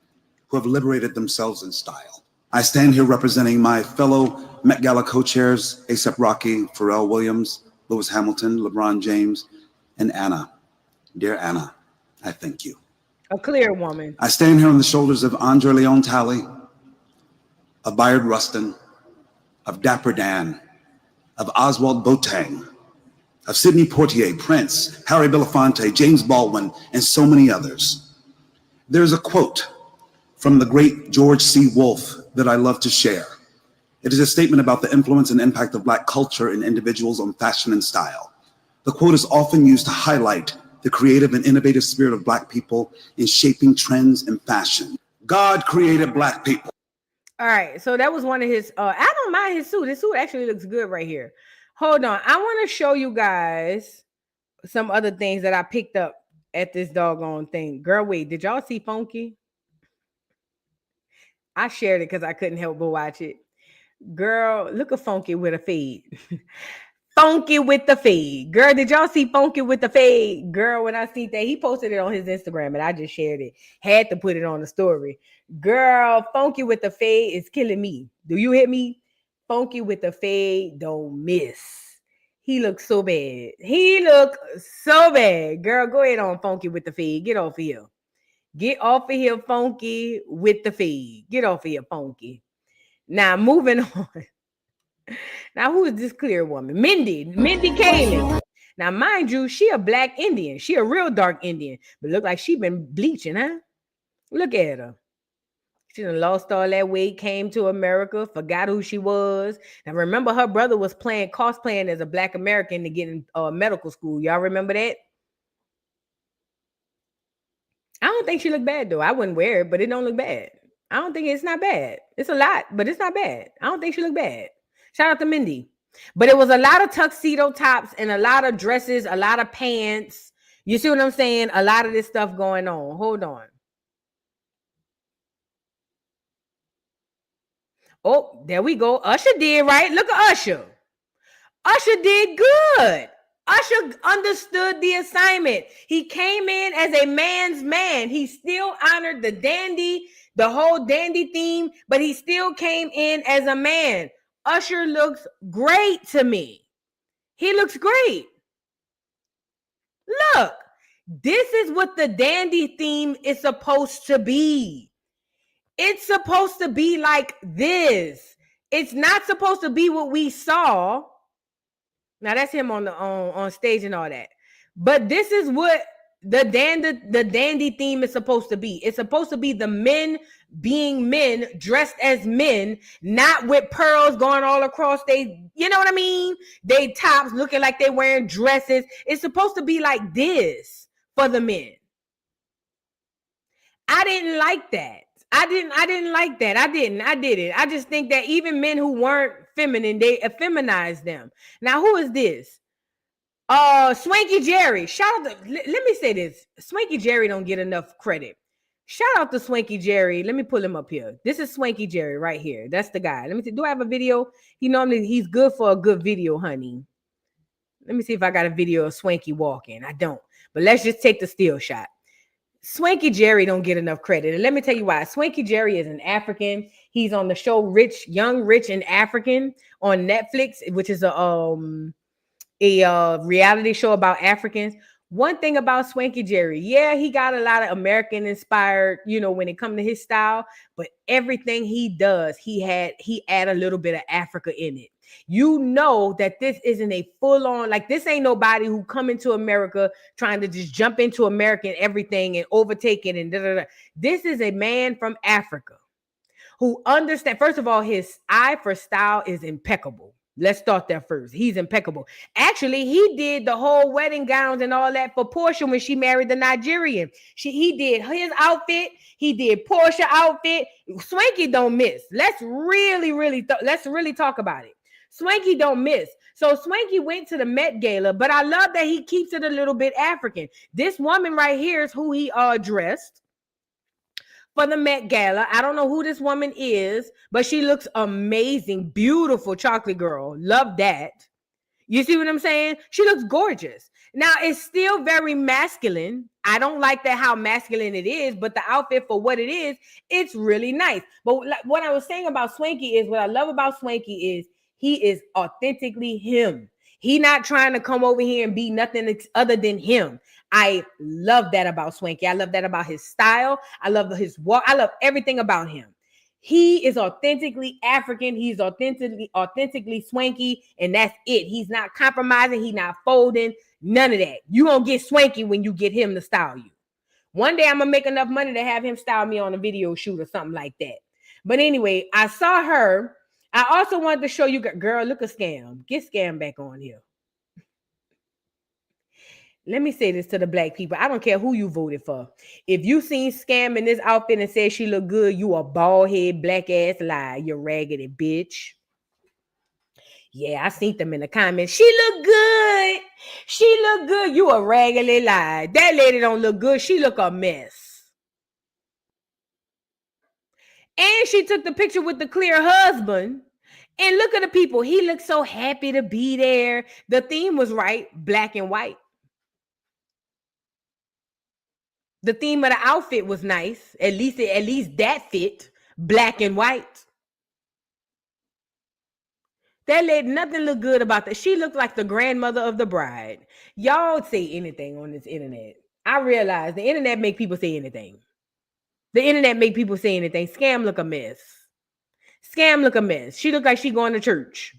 S10: who have liberated themselves in style. I stand here representing my fellow Metgala co-chairs, A$AP Rocky, Pharrell Williams, Lewis Hamilton, LeBron James, and Anna. Dear Anna, I thank you.
S1: A clear woman.
S10: I stand here on the shoulders of Andre Leon Talley, of Bayard Rustin, of Dapper Dan, of Oswald Boateng, of Sidney Poitier, Prince, Harry Belafonte, James Baldwin, and so many others. There's a quote from the great George C. Wolfe that I love to share. It is a statement about the influence and impact of Black culture and individuals on fashion and style. The quote is often used to highlight the creative and innovative spirit of Black people in shaping trends in fashion. God created Black people.
S1: All right, so that was one of his, I don't mind his suit. His suit actually looks good right here. Hold on, I want to show you guys some other things that I picked up at this doggone thing. Girl, wait, did y'all see Funky? I shared it because I couldn't help but watch it. Girl, look at Funky with a fade. Funky with the fade. Girl, did y'all see Funky with the fade? Girl, when I see that, he posted it on his Instagram and I just shared it. Had to put it on the story. Girl, Funky with the fade is killing me. Do you hear me? Funky with the fade, don't miss. He looks so bad. He look so bad. Girl, go ahead on Funky with the fade. Get off of here. Get off of here, Funky with the fade. Get off of here, Funky. Now, moving on. Now, who is this clear woman? Mindy Kaling. Now, mind you, she a Black Indian. She a real dark Indian. But look like she been bleaching, huh? Look at her. She done lost all that weight, came to America, forgot who she was. Now, remember her brother was cosplaying as a Black American to get in medical school. Y'all remember that? I don't think she looked bad, though. I wouldn't wear it, but it don't look bad. I don't think it's not bad. It's a lot, but it's not bad. I don't think she looked bad. Shout out to Mindy. But it was a lot of tuxedo tops and a lot of dresses, a lot of pants. You see what I'm saying? A lot of this stuff going on. Hold on. Oh, there we go. Usher did right. Look at Usher. Usher did good. Usher understood the assignment. He came in as a man's man. He still honored the dandy, the whole dandy theme, but he still came in as a man. Usher looks great to me. He looks great. Look, this is what the dandy theme is supposed to be. It's supposed to be like this. It's not supposed to be what we saw. Now that's him on the on stage and all that. But this is what the dandy theme is supposed to be. It's supposed to be the men being men, dressed as men, not with pearls going all across they, you know what I mean? They tops looking like they wearing dresses. It's supposed to be like this for the men. I didn't like that. I didn't like that. I didn't. I just think that even men who weren't feminine, they effeminized them. Now, who is this? Swanky Jerry. Shout out to, let me say this. Swanky Jerry don't get enough credit. Shout out to Swanky Jerry. Let me pull him up here. This is Swanky Jerry right here. That's the guy. Let me see. Do I have a video? He's good for a good video, honey. Let me see if I got a video of Swanky walking. I don't. But let's just take the still shot. Swanky Jerry don't get enough credit. And let me tell you why. Swanky Jerry is an African. He's on the show Young, Rich, and African on Netflix, which is a reality show about Africans. One thing about Swanky Jerry, yeah, he got a lot of American inspired, when it comes to his style, but everything he does, he add a little bit of Africa in it. You know that this isn't a full-on, like this ain't nobody who come into America trying to just jump into American everything and overtake it and da-da-da. This is a man from Africa who understands, first of all, his eye for style is impeccable. Let's start there first. He's impeccable. Actually, he did the whole wedding gowns and all that for Portia when she married the Nigerian. He did his outfit. He did Portia outfit. Swanky don't miss. Let's really talk about it. Swanky don't miss. So Swanky went to the Metgala, but I love that he keeps it a little bit African. This woman right here is who he dressed for the Metgala. I don't know who this woman is, but she looks amazing. Beautiful chocolate girl. Love that. You see what I'm saying? She looks gorgeous. Now, it's still very masculine. I don't like that how masculine it is, but the outfit for what it is, it's really nice. But what I was saying about Swanky is, what I love about Swanky is he is authentically him. He not trying to come over here and be nothing other than him. I love that about Swanky. I love that about his style. I love his walk. I love everything about him. He is authentically African. He's authentically Swanky, and that's it. He's not compromising. He's not folding. None of that. You gonna get Swanky when you get him to style you. One day I'm gonna make enough money to have him style me on a video shoot or something like that. But anyway, I saw her. I also wanted to show you, girl, look a scam. Get Scam back on here. Let me say this to the black people. I don't care who you voted for. If you seen Scam in this outfit and said she look good, you a bald head, black ass lie. You raggedy bitch. Yeah, I seen them in the comments. She look good. She look good. You a raggedy lie. That lady don't look good. She look a mess. And she took the picture with the clear husband. And look at the people. He looked so happy to be there. The theme was right, black and white. The theme of the outfit was nice. At least that fit, black and white. That lady, nothing looked good about that. She looked like the grandmother of the bride. Y'all say anything on this internet. I realize the internet make people say anything. The internet make people say anything. Scam look a mess. Scam look a mess. She look like she going to church.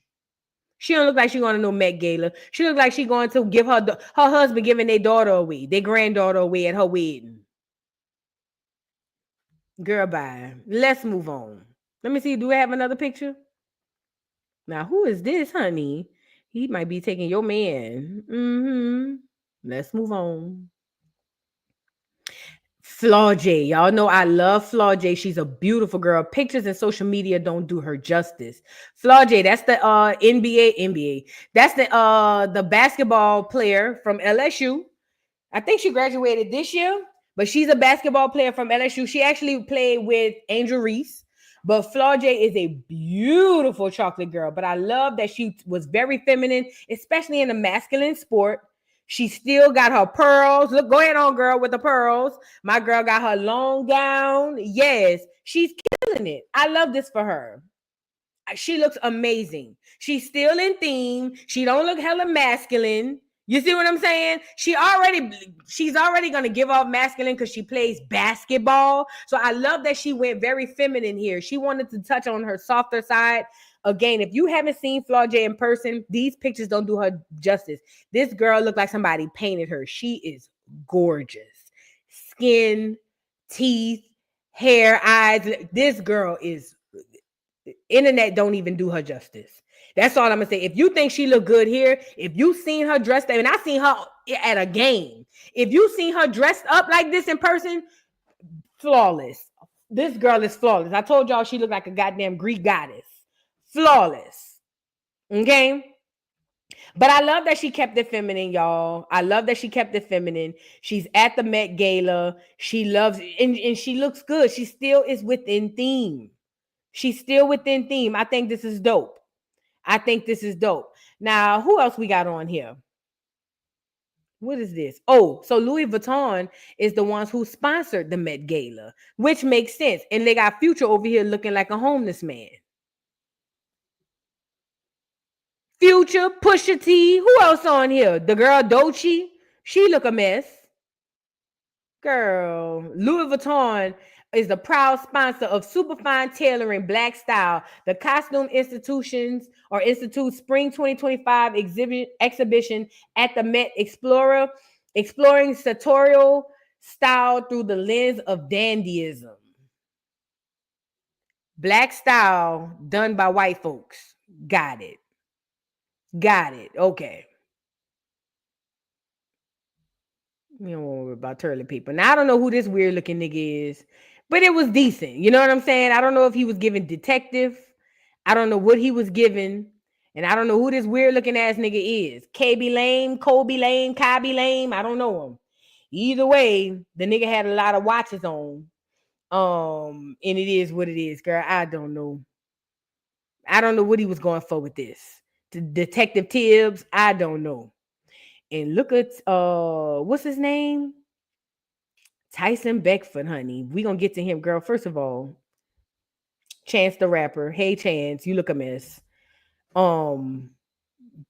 S1: She don't look like she going to no Metgala. She look like she going to give her husband giving their daughter away, their granddaughter away at her wedding. Girl, bye. Let's move on. Let me see. Do we have another picture? Now, who is this, honey? He might be taking your man. Let's move on. Flaw J. Y'all know I love Flaw J. She's a beautiful girl. Pictures and social media don't do her justice. Flaw J, that's the NBA. That's the basketball player from LSU. I think she graduated this year, but she's a basketball player from LSU. She actually played with Angel Reese. But Flaw J is a beautiful chocolate girl. But I love that she was very feminine, especially in a masculine sport. She still got her pearls. Look, go ahead on, girl, with the pearls. My girl got her long gown. Yes, she's killing it. I love this for her. She looks amazing. She's still in theme. She don't look hella masculine. You see what I'm saying? She's already going to give off masculine because she plays basketball. So I love that she went very feminine here. She wanted to touch on her softer side. Again, if you haven't seen Flaw J in person, these pictures don't do her justice. This girl looked like somebody painted her. She is gorgeous. Skin, teeth, hair, eyes. This girl is, internet don't even do her justice. That's all I'm gonna say. If you think she look good here, if you seen her dressed up, and I seen her at a game, if you seen her dressed up like this in person, flawless. This girl is flawless. I told y'all she looked like a goddamn Greek goddess. Flawless. Okay? But I love that she kept it feminine, y'all. I love that she kept it feminine. She's at the Met Gala. She loves, and she looks good. She still is within theme. She's still within theme. I think this is dope. I think this is dope. Now, who else we got on here? What is this? Oh, so Louis Vuitton is the ones who sponsored the Met Gala, which makes sense. And they got Future over here looking like a homeless man. Future, Pusha T. Who else on here? The girl Doechii. She look a mess. Girl, Louis Vuitton is the proud sponsor of Superfine Tailoring Black Style, the Costume Institute Spring 2025 exhibition at the Met exploring sartorial style through the lens of dandyism. Black style done by white folks. Got it. Got it. Okay. You don't worry about turtle people. Now, I don't know who this weird looking nigga is, but it was decent. You know what I'm saying? I don't know if he was giving detective. I don't know what he was giving. And I don't know who this weird looking ass nigga is. KB Lame, Kobe Lame, Kabi Lame. I don't know him. Either way, the nigga had a lot of watches on. And it is what it is, girl. I don't know. I don't know what he was going for with this. Detective Tibbs, I don't know. And look at what's his name? Tyson Beckford, honey. We gonna get to him, girl. First of all, Chance the Rapper. Hey Chance, you look a mess. But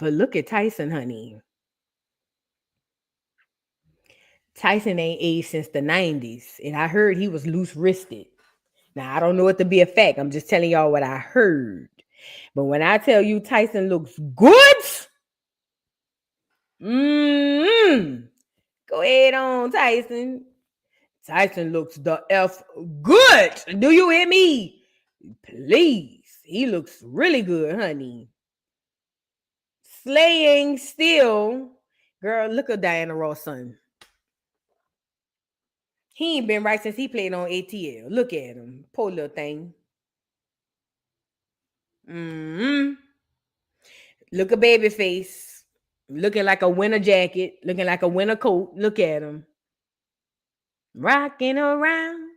S1: look at Tyson, honey. Tyson ain't aged since the 90s. And I heard he was loose-wristed. Now, I don't know it to be a fact. I'm just telling y'all what I heard. But when I tell you Tyson looks good, go ahead on, Tyson. Tyson looks the F good. Do you hear me? Please. He looks really good, honey. Slaying still. Girl, look at Diana Ross' son. He ain't been right since he played on ATL. Look at him. Poor little thing. Look at Babyface. Looking like a winter jacket. Looking like a winter coat. Look at him. Rocking around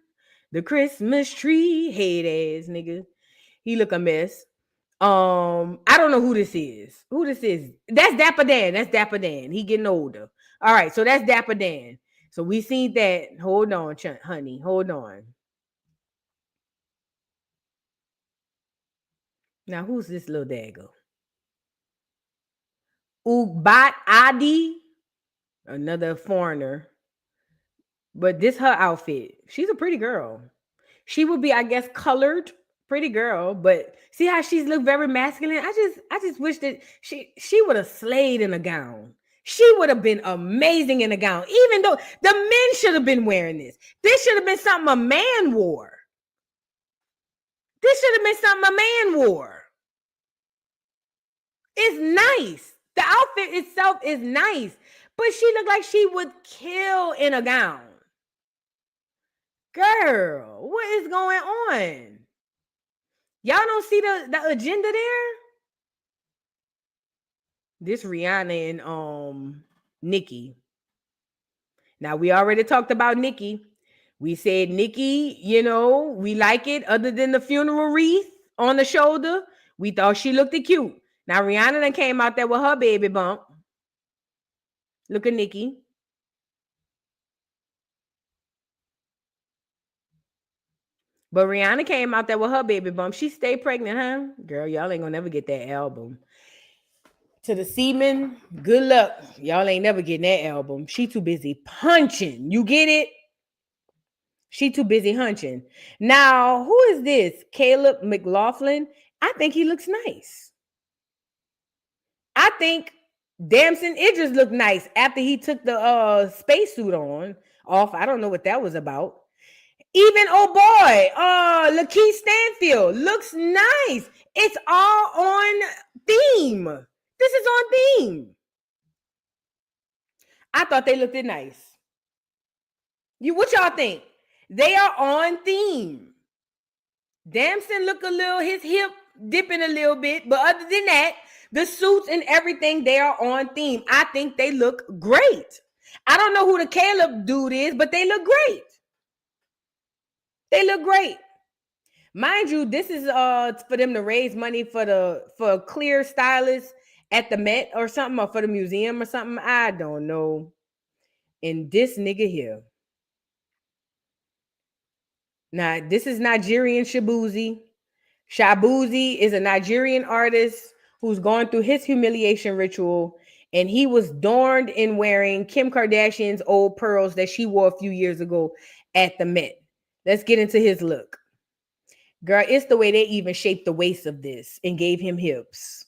S1: the Christmas tree. Head ass nigga. He look a mess. I don't know who this is. Who this is? That's Dapper Dan. That's Dapper Dan. He getting older. All right, so that's Dapper Dan. So we seen that. Hold on, honey. Hold on. Now, who's this little dagger? Ugbat Adi. Another foreigner. But this her outfit. She's a pretty girl. She would be, I guess, colored. Pretty girl. But see how she's look very masculine? I just wish that she would have slayed in a gown. She would have been amazing in a gown. Even though the men should have been wearing this. This should have been something a man wore. This should have been something a man wore. It's nice. The outfit itself is nice. But she looked like she would kill in a gown. Girl, what is going on? Y'all don't see the agenda there? This Rihanna and Nicki. Now, we already talked about Nicki. We said Nicki, you know, we like it other than the funeral wreath on the shoulder. We thought she looked cute. Now, Rihanna done came out there with her baby bump. Look at Nicki. But Rihanna came out there with her baby bump. She stayed pregnant, huh? Girl, y'all ain't gonna never get that album. To the seamen, good luck. Y'all ain't never getting that album. She too busy punching. You get it? She too busy hunching. Now, who is this? Caleb McLaughlin. I think he looks nice. I think Damson Idris looked nice after he took the spacesuit off. I don't know what that was about. Even boy, Lakeith Stanfield looks nice. It's all on theme. This is on theme. I thought they looked nice. What y'all think? They are on theme. Damson look a little, his hip dipping a little bit, but other than that, the suits and everything, they are on theme. I think they look great. I don't know who the Caleb dude is, but they look great. They look great. Mind you, this is for them to raise money for clear stylists at the Met or something, or for the museum or something. I don't know. And this nigga here. Now, this is Nigerian Shabuzi. Shabuzi is a Nigerian artist who's going through his humiliation ritual, and he was adorned in wearing Kim Kardashian's old pearls that she wore a few years ago at the Met. Let's get into his look. Girl, it's the way they even shaped the waist of this and gave him hips.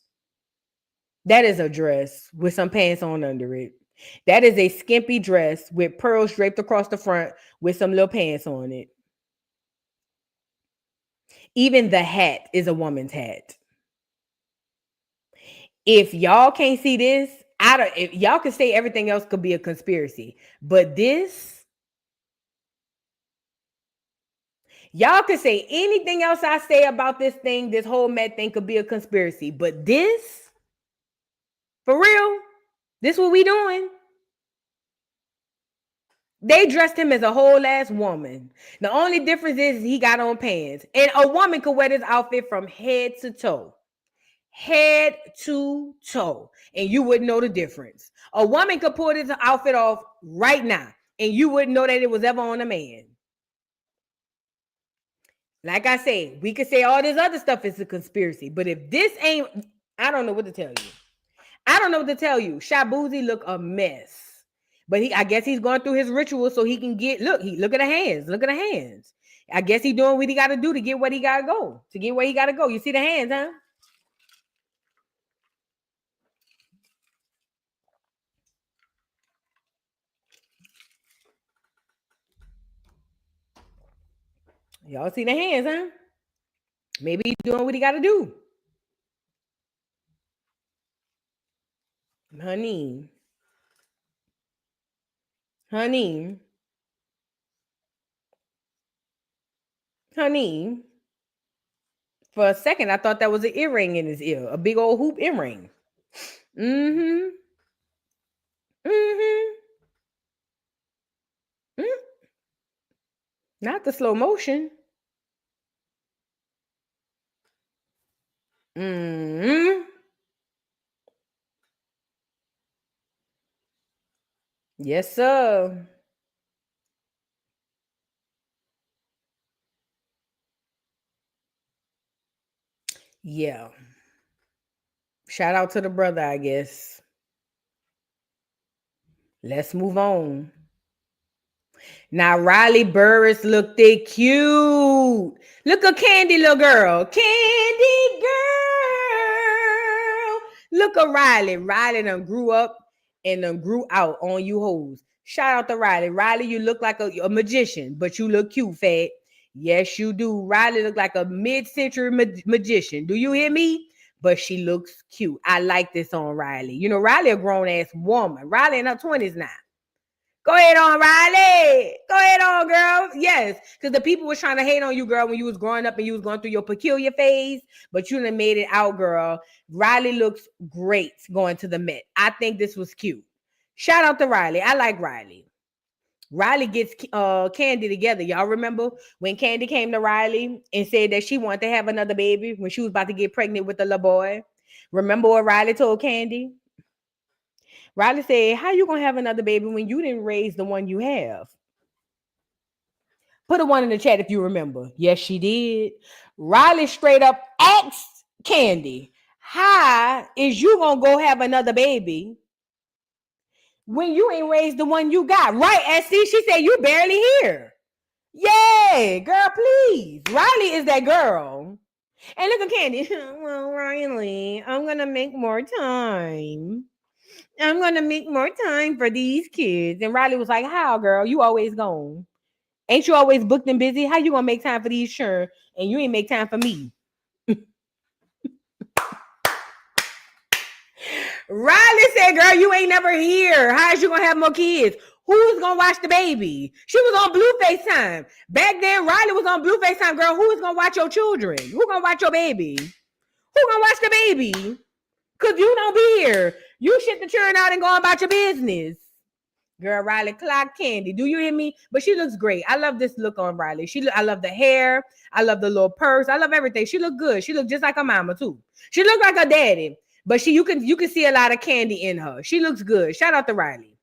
S1: That is a dress with some pants on under it. That is a skimpy dress with pearls draped across the front with some little pants on it. Even the hat is a woman's hat. If y'all can't see this, if y'all can say everything else could be a conspiracy, but this, y'all can say anything else I say about this thing, this whole Met thing could be a conspiracy, but this, for real, this what we doing. They dressed him as a whole ass woman. The only difference is he got on pants. And a woman could wear this outfit from head to toe. Head to toe. And you wouldn't know the difference. A woman could pull this outfit off right now. And you wouldn't know that it was ever on a man. Like I say, we could say all this other stuff is a conspiracy. But if this ain't, I don't know what to tell you. I don't know what to tell you. Shabuzi look a mess. But I guess he's going through his ritual so he can get, look at the hands. Look at the hands. I guess he's doing what he got to do to get what he got to go. To get where he got to go. You see the hands, huh? Y'all see the hands, huh? Maybe he's doing what he got to do. Honey. For a second, I thought that was an earring in his ear. A big old hoop earring. Not the slow motion. Yes, sir. Yeah. Shout out to the brother, I guess. Let's move on. Now, Riley Burris looked cute. Look at Candy, little girl. Candy girl. Look at Riley. Riley done grew up and done grew out on you hoes. Shout out to Riley. Riley, you look like a magician, but you look cute, fat. Yes, you do. Riley look like a mid-century magician. Do you hear me? But she looks cute. I like this on Riley. You know, Riley a grown-ass woman. Riley in her 20s now. Go ahead on, Riley. Go ahead on, girl. Yes, because the people was trying to hate on you, girl, when you was growing up and you was going through your peculiar phase, but you done made it out, girl. Riley looks great going to the Met. I think this was cute. Shout out to Riley. I like Riley. Riley gets Candy together. Y'all remember when Candy came to Riley and said that she wanted to have another baby when she was about to get pregnant with the little boy? Remember what Riley told Candy? Riley said, how you going to have another baby when you didn't raise the one you have? Put a one in the chat if you remember. Yes, she did. Riley straight up asked Candy, how is you going to go have another baby when you ain't raised the one you got? Right, SC? She said, you barely here. Yeah, girl, please. Riley is that girl. And look at Candy. Well, Riley, I'm gonna make more time. I'm gonna make more time for these kids. And Riley was like, "How, girl? You always gone? Ain't you always booked and busy? How you gonna make time for these sure? And you ain't make time for me?" Riley said, "Girl, you ain't never here. How is you gonna have more kids? Who's gonna watch the baby?" She was on Blue FaceTime. Back then, Riley was on Blue FaceTime. Girl, who is gonna watch your children? Who gonna watch your baby? Who gonna watch the baby? Cause you don't be here. You shit the children out and go about your business. Girl, Riley clock Candy. Do you hear me? But she looks great. I love this look on Riley. I love the hair. I love the little purse. I love everything. She look good. She look just like her mama too. She look like her daddy. But you can see a lot of Candy in her. She looks good. Shout out to Riley.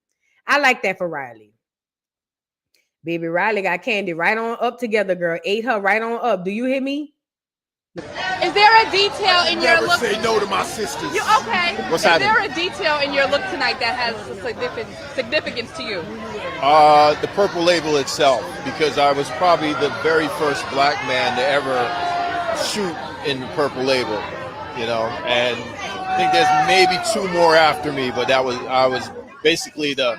S1: I like that for Riley. Baby Riley got Candy right on up together, girl. Ate her right on up. Do you hear me?
S11: Is there a detail in your look?
S12: Say no to my sisters.
S11: You okay?
S12: What's
S11: Is
S12: happening?
S11: there a detail in your look tonight that has significance to you?
S13: The purple label itself, because I was probably the very first black man to ever shoot in the purple label, you know, and I think there's maybe two more after me, but I was basically the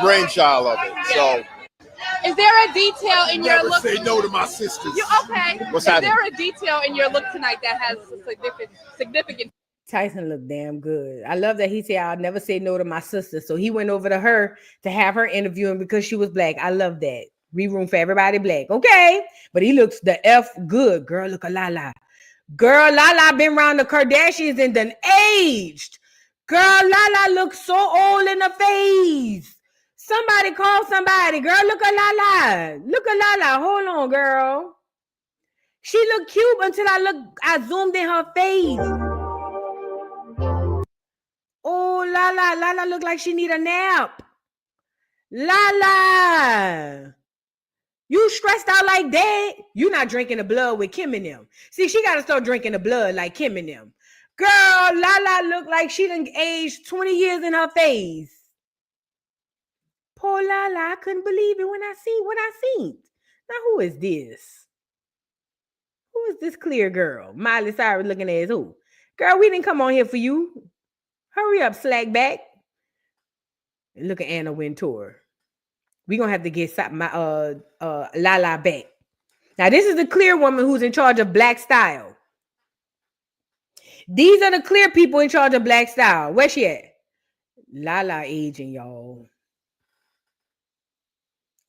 S13: brainchild of it. So.
S11: Is there a detail in your look?
S12: Say no to my sisters.
S11: You okay?
S13: What's
S11: Is
S13: happening?
S11: there a detail in your look tonight that has significance?
S1: Tyson looked damn good. I love that he said, "I'll never say no to my sister." So he went over to her to have her interview him because she was black. I love that. We room for everybody black. Okay. But he looks the F good. Girl, look at Lala. Girl, Lala been around the Kardashians and done aged. Girl, Lala looks so old in the face. Somebody call somebody. Girl, look at Lala. Look at Lala. Hold on, girl. She looked cute until I zoomed in her face. Oh, Lala look like she need a nap. Lala. You stressed out like that? You not drinking the blood with Kim and them. See, she got to start drinking the blood like Kim and them. Girl, Lala look like she done aged 20 years in her face. Poor Lala, I couldn't believe it when I seen what I seen. Now, who is this? Who is this clear girl? Miley Cyrus looking at who? Girl, we didn't come on here for you. Hurry up, slack back. And look at Anna Wintour. We're going to have to get Lala back. Now, this is the clear woman who's in charge of Black Style. These are the clear people in charge of Black Style. Where she at? Lala aging, y'all.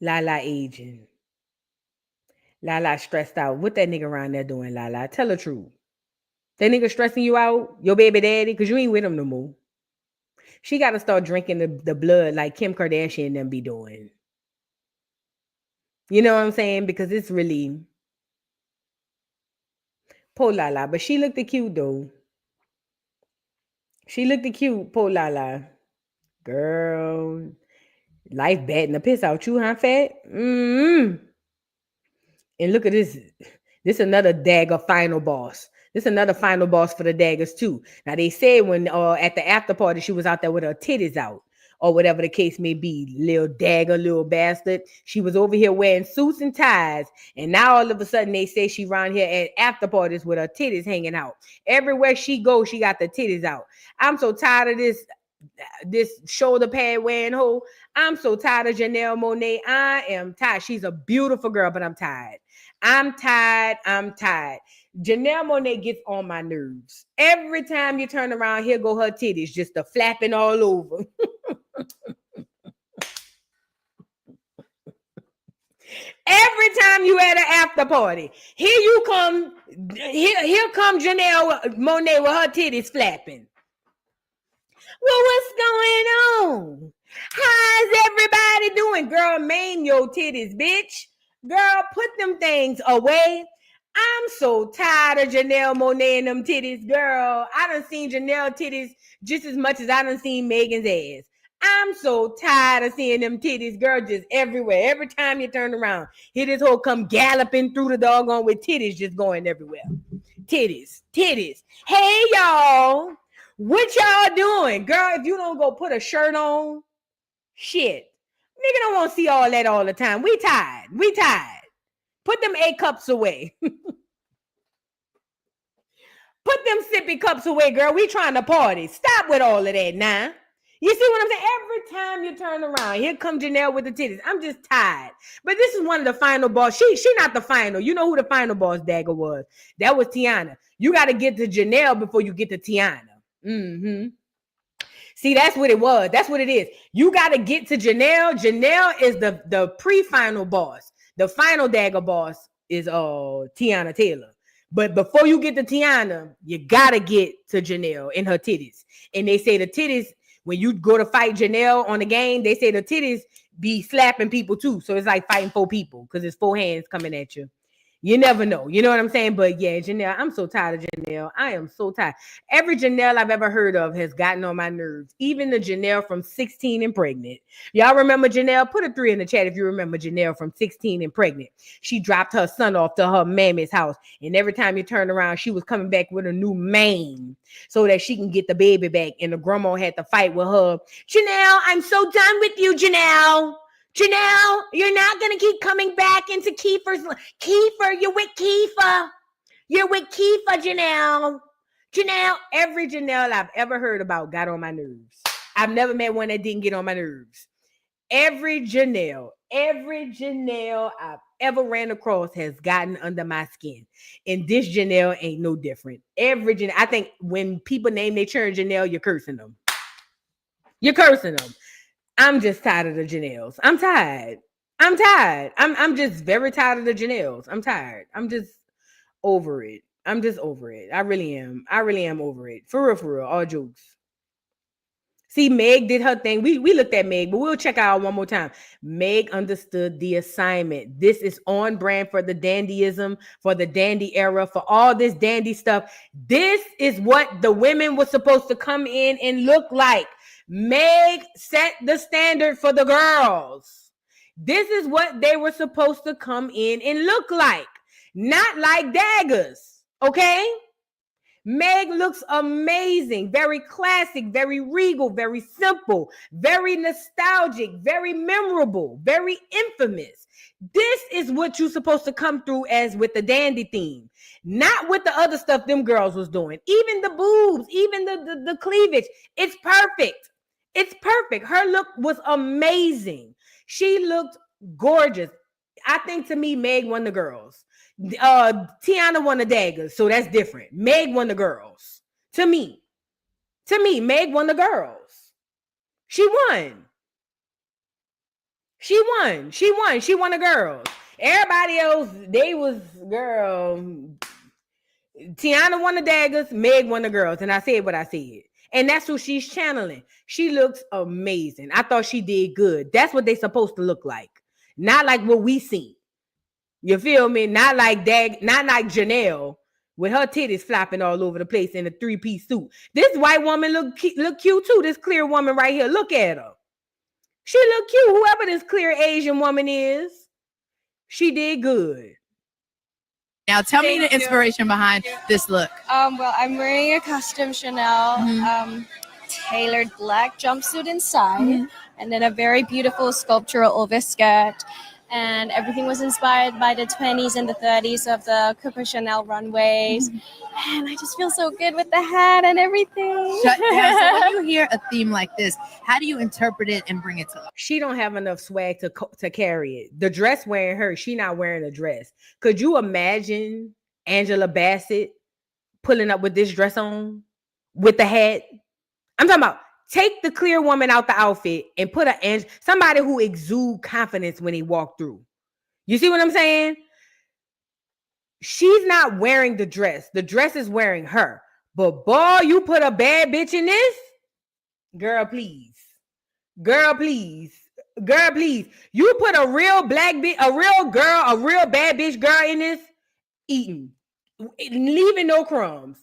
S1: Lala aging. Lala stressed out. What that nigga around there doing, Lala? Tell the truth. That nigga stressing you out? Your baby daddy? Because you ain't with him no more. She got to start drinking the blood like Kim Kardashian and them be doing. You know what I'm saying? Because it's really... Poor Lala. But she looked cute, though. She looked cute, poor Lala. Girl... Life batting the piss out you, huh, fat? And look at this. This another dagger final boss. This another final boss for the daggers, too. Now, they said when at the after party, she was out there with her titties out. Or whatever the case may be. Little dagger, little bastard. She was over here wearing suits and ties. And now, all of a sudden, they say she around here at after parties with her titties hanging out. Everywhere she goes, she got the titties out. I'm so tired of this shoulder pad wearing hoe. I'm so tired of Janelle Monáe. I am tired. She's a beautiful girl, but I'm tired. I'm tired. Janelle Monáe gets on my nerves. Every time you turn around, here go her titties, just a flapping all over. Every time you at an after party, here come Janelle Monáe with her titties flapping. Well, what's going on? How's everybody doing? Girl, maim your titties, bitch. Girl, put them things away. I'm so tired of Janelle Monáe and them titties. Girl, I done seen Janelle titties just as much as I done seen Megan's ass. I'm so tired of seeing them titties, girl, just everywhere. Every time you turn around, here this whole come galloping through the doggone with titties just going everywhere. Titties. Hey, y'all. What y'all doing? Girl, if you don't go put a shirt on, shit. Nigga don't want to see all that all the time. We tired. Put them A cups away. Put them sippy cups away, girl. We trying to party. Stop with all of that now. You see what I'm saying? Every time you turn around, here come Janelle with the titties. I'm just tired. But this is one of the final boss. She not the final. You know who the final boss dagger was. That was Tiana. You got to get to Janelle before you get to Tiana. Mm-hmm. See, that's what it was. That's what it is. You got to get to Janelle. Janelle is the pre-final boss. The final dagger boss is Tiana Taylor. But before you get to Tiana, you got to get to Janelle and her titties. And they say the titties, when you go to fight Janelle on the game, they say the titties be slapping people too. So it's like fighting 4 people because it's 4 hands coming at you. You never know. You know what I'm saying? But yeah, Janelle, I'm so tired of Janelle. I am so tired. Every Janelle I've ever heard of has gotten on my nerves. Even the Janelle from 16 and pregnant. Y'all remember Janelle? Put a 3 in the chat if you remember Janelle from 16 and pregnant. She dropped her son off to her mammy's house. And every time you turned around, she was coming back with a new mane so that she can get the baby back. And the grandma had to fight with her. Janelle, I'm so done with you, Janelle. Janelle, you're not going to keep coming back into Kiefer's. Kiefer, you're with Kiefer. You're with Kiefer, Janelle. Janelle, every Janelle I've ever heard about got on my nerves. I've never met one that didn't get on my nerves. Every Janelle I've ever ran across has gotten under my skin. And this Janelle ain't no different. Every Janelle, I think when people name their children Janelle, you're cursing them. You're cursing them. I'm just tired of the Janelles. I'm tired. I'm just very tired of the Janelles. I'm tired. I'm just over it. I'm just over it. I really am. I really am over it. For real, all jokes. See, Meg did her thing. We looked at Meg, but we'll check out one more time. Meg understood the assignment. This is on brand for the dandyism, for the dandy era, for all this dandy stuff. This is what the women were supposed to come in and look like. Meg set the standard for the girls. This is what they were supposed to come in and look like. Not like daggers, okay? Meg looks amazing, very classic, very regal, very simple, very nostalgic, very memorable, very infamous. This is what you're supposed to come through as with the dandy theme, not with the other stuff them girls was doing. Even the boobs, even the cleavage, it's perfect. It's perfect. Her look was amazing. She looked gorgeous. I think to me, Meg won the girls. Tiana won the daggers, so that's different. Meg won the girls. To me, Meg won the girls. She won. She won the girls. Everybody else, they was girl. Tiana won the daggers, Meg won the girls, and I said what I said. And that's who she's channeling. She looks amazing. I thought she did good. That's what they're supposed to look like. Not like what we see. You feel me? Not like Janelle with her titties flopping all over the place in a 3-piece suit. This white woman look cute too. This clear woman right here. Look at her. She look cute. Whoever this clear Asian woman is, she did good.
S14: Now tell me the inspiration behind this look.
S15: Well, I'm wearing a custom Chanel tailored black jumpsuit inside, and then a very beautiful sculptural overskirt. And everything was inspired by the 20s and the 30s of the Coco Chanel runways. And I just feel so good with the hat and everything.
S14: Shut down. So when you hear a theme like this, how do you interpret it and bring it to life?
S1: She don't have enough swag to carry it. The dress wearing her, she not wearing a dress. Could you imagine Angela Bassett pulling up with this dress on with the hat? I'm talking about take the clear woman out the outfit and put somebody who exude confidence when he walk through. You see what I'm saying? She's not wearing the dress. The dress is wearing her. But boy, you put a bad bitch in this? Girl, please. Girl, please. Girl, please. You put a real black bitch, a real girl, a real bad bitch girl in this? Eating. Leaving no crumbs.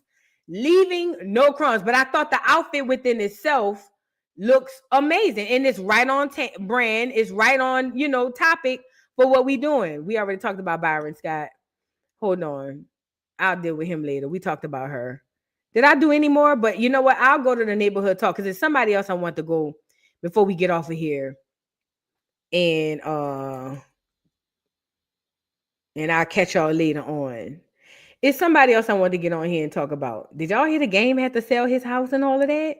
S1: Leaving no crumbs. But I thought the outfit within itself looks amazing. And it's right on brand. It's right on, topic for what we doing. We already talked about Byron Scott. Hold on. I'll deal with him later. We talked about her. Did I do any more? But you know what? I'll go to the neighborhood talk because there's somebody else I want to go before we get off of here. And I'll catch y'all later on. It's somebody else I want to get on here and talk about. Did y'all hear the Game had to sell his house and all of that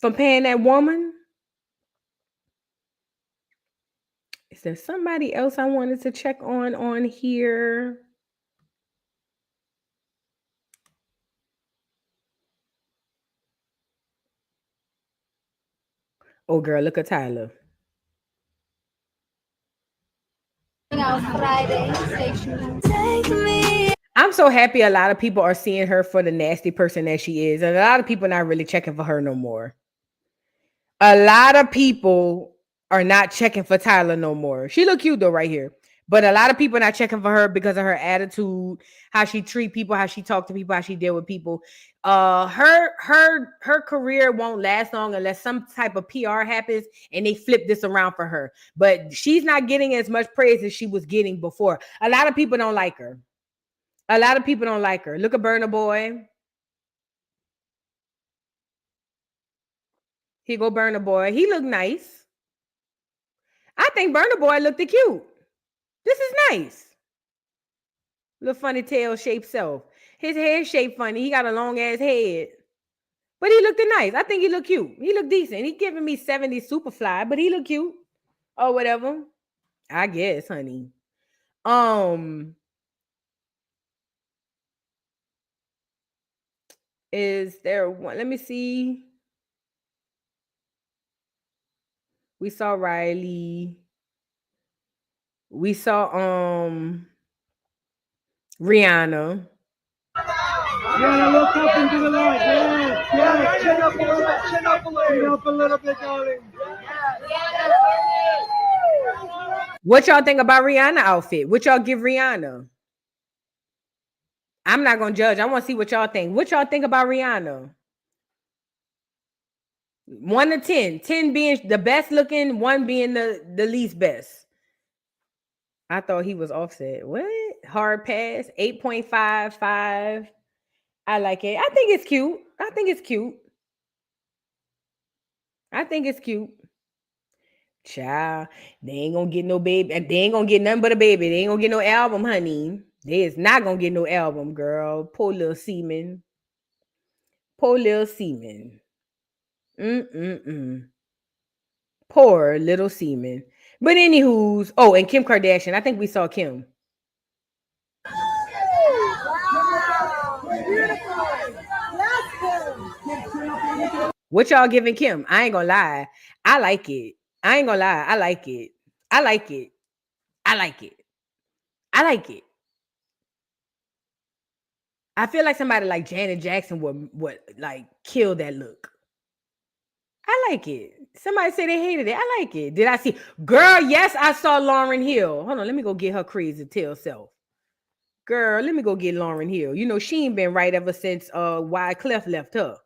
S1: for paying that woman? Is there somebody else I wanted to check on here? Oh, girl, look at Tyler. I'm so happy a lot of people are seeing her for the nasty person that she is. And a lot of people not really checking for her no more. A lot of people are not checking for Tyler no more. She look cute though right here. But a lot of people not checking for her because of her attitude, how she treat people, how she talk to people, how she deal with people. Her career won't last long unless some type of PR happens and they flip this around for her. But she's not getting as much praise as she was getting before. A lot of people don't like her. A lot of people don't like her. Look at Burna Boy. Here go Burna Boy. He look nice. I think Burna Boy looked cute. This is nice. Little funny tail shaped self. His hair shaped funny. He got a long ass head. But he looked nice. I think he looked cute. He looked decent. He giving me 70 Superfly, but he looked cute. Or whatever. I guess, honey. Is there one? Let me see. We saw Riley. We saw Rihanna.
S16: Yeah, look up into the light. Yeah. Chin up a little bit. Chin up a little bit, darling.
S1: What y'all think about Rihanna outfit? What y'all give Rihanna? I'm not gonna judge. I want to see what y'all think. What y'all think about Rihanna? 1 to 10. 10 being the best looking, 1 being the least best. I thought he was Offset. What? Hard pass. 8.55. I like it. I think it's cute. I think it's cute. I think it's cute. Child, they ain't gonna get no baby. They ain't gonna get nothing but a baby. They ain't gonna get no album, honey. They is not gonna get no album, girl. Poor little semen. Poor little semen. Poor little semen. But anywho's, oh, and Kim Kardashian. I think we saw Kim. What y'all giving Kim? I ain't gonna lie. I like it. I ain't gonna lie. I like it. I like it. I like it. I like it. I feel like somebody like Janet Jackson would like kill that look. I like it. Somebody said they hated it. I like it. Did I see? Girl, yes, I saw Lauryn Hill. Hold on, let me go get her crazy tail self. Girl, let me go get Lauryn Hill. You know, she ain't been right ever since Wyclef left her.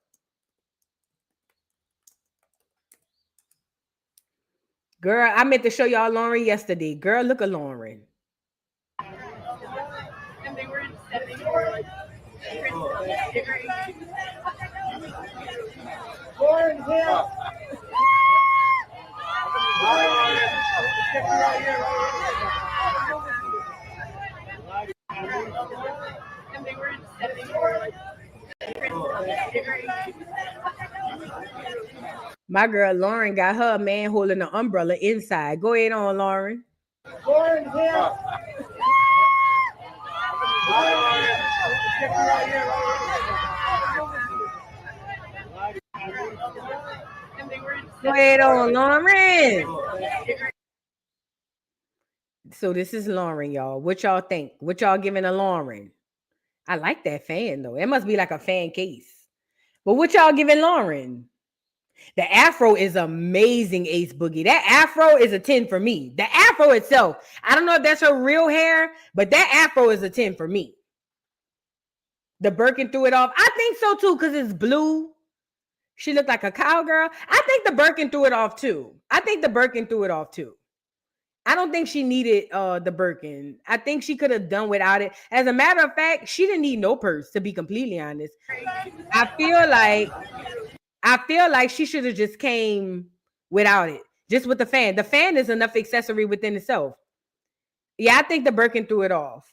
S1: Girl, I meant to show y'all Lauryn yesterday. Girl, look at Lauryn.
S5: And they were
S16: Lauryn Hill.
S1: My girl Lauren got her man holding an umbrella inside. Go ahead on, Lauren.
S16: Lauryn Hill.
S1: Go ahead on, Lauren. So this is Lauren, y'all. What y'all think? What y'all giving a Lauren? I like that fan, though. It must be like a fan case. But what y'all giving Lauren? The afro is amazing, Ace Boogie. That afro is a 10 for me. The afro itself, I don't know if that's her real hair, but that afro is a 10 for me. The Birkin threw it off. I think so, too, because it's blue. She looked like a cowgirl. I think the Birkin threw it off, too. I don't think she needed the Birkin. I think she could have done without it. As a matter of fact, she didn't need no purse, to be completely honest. I feel like she should have just came without it, just with the fan. The fan is enough accessory within itself. Yeah, I think the Birkin threw it off.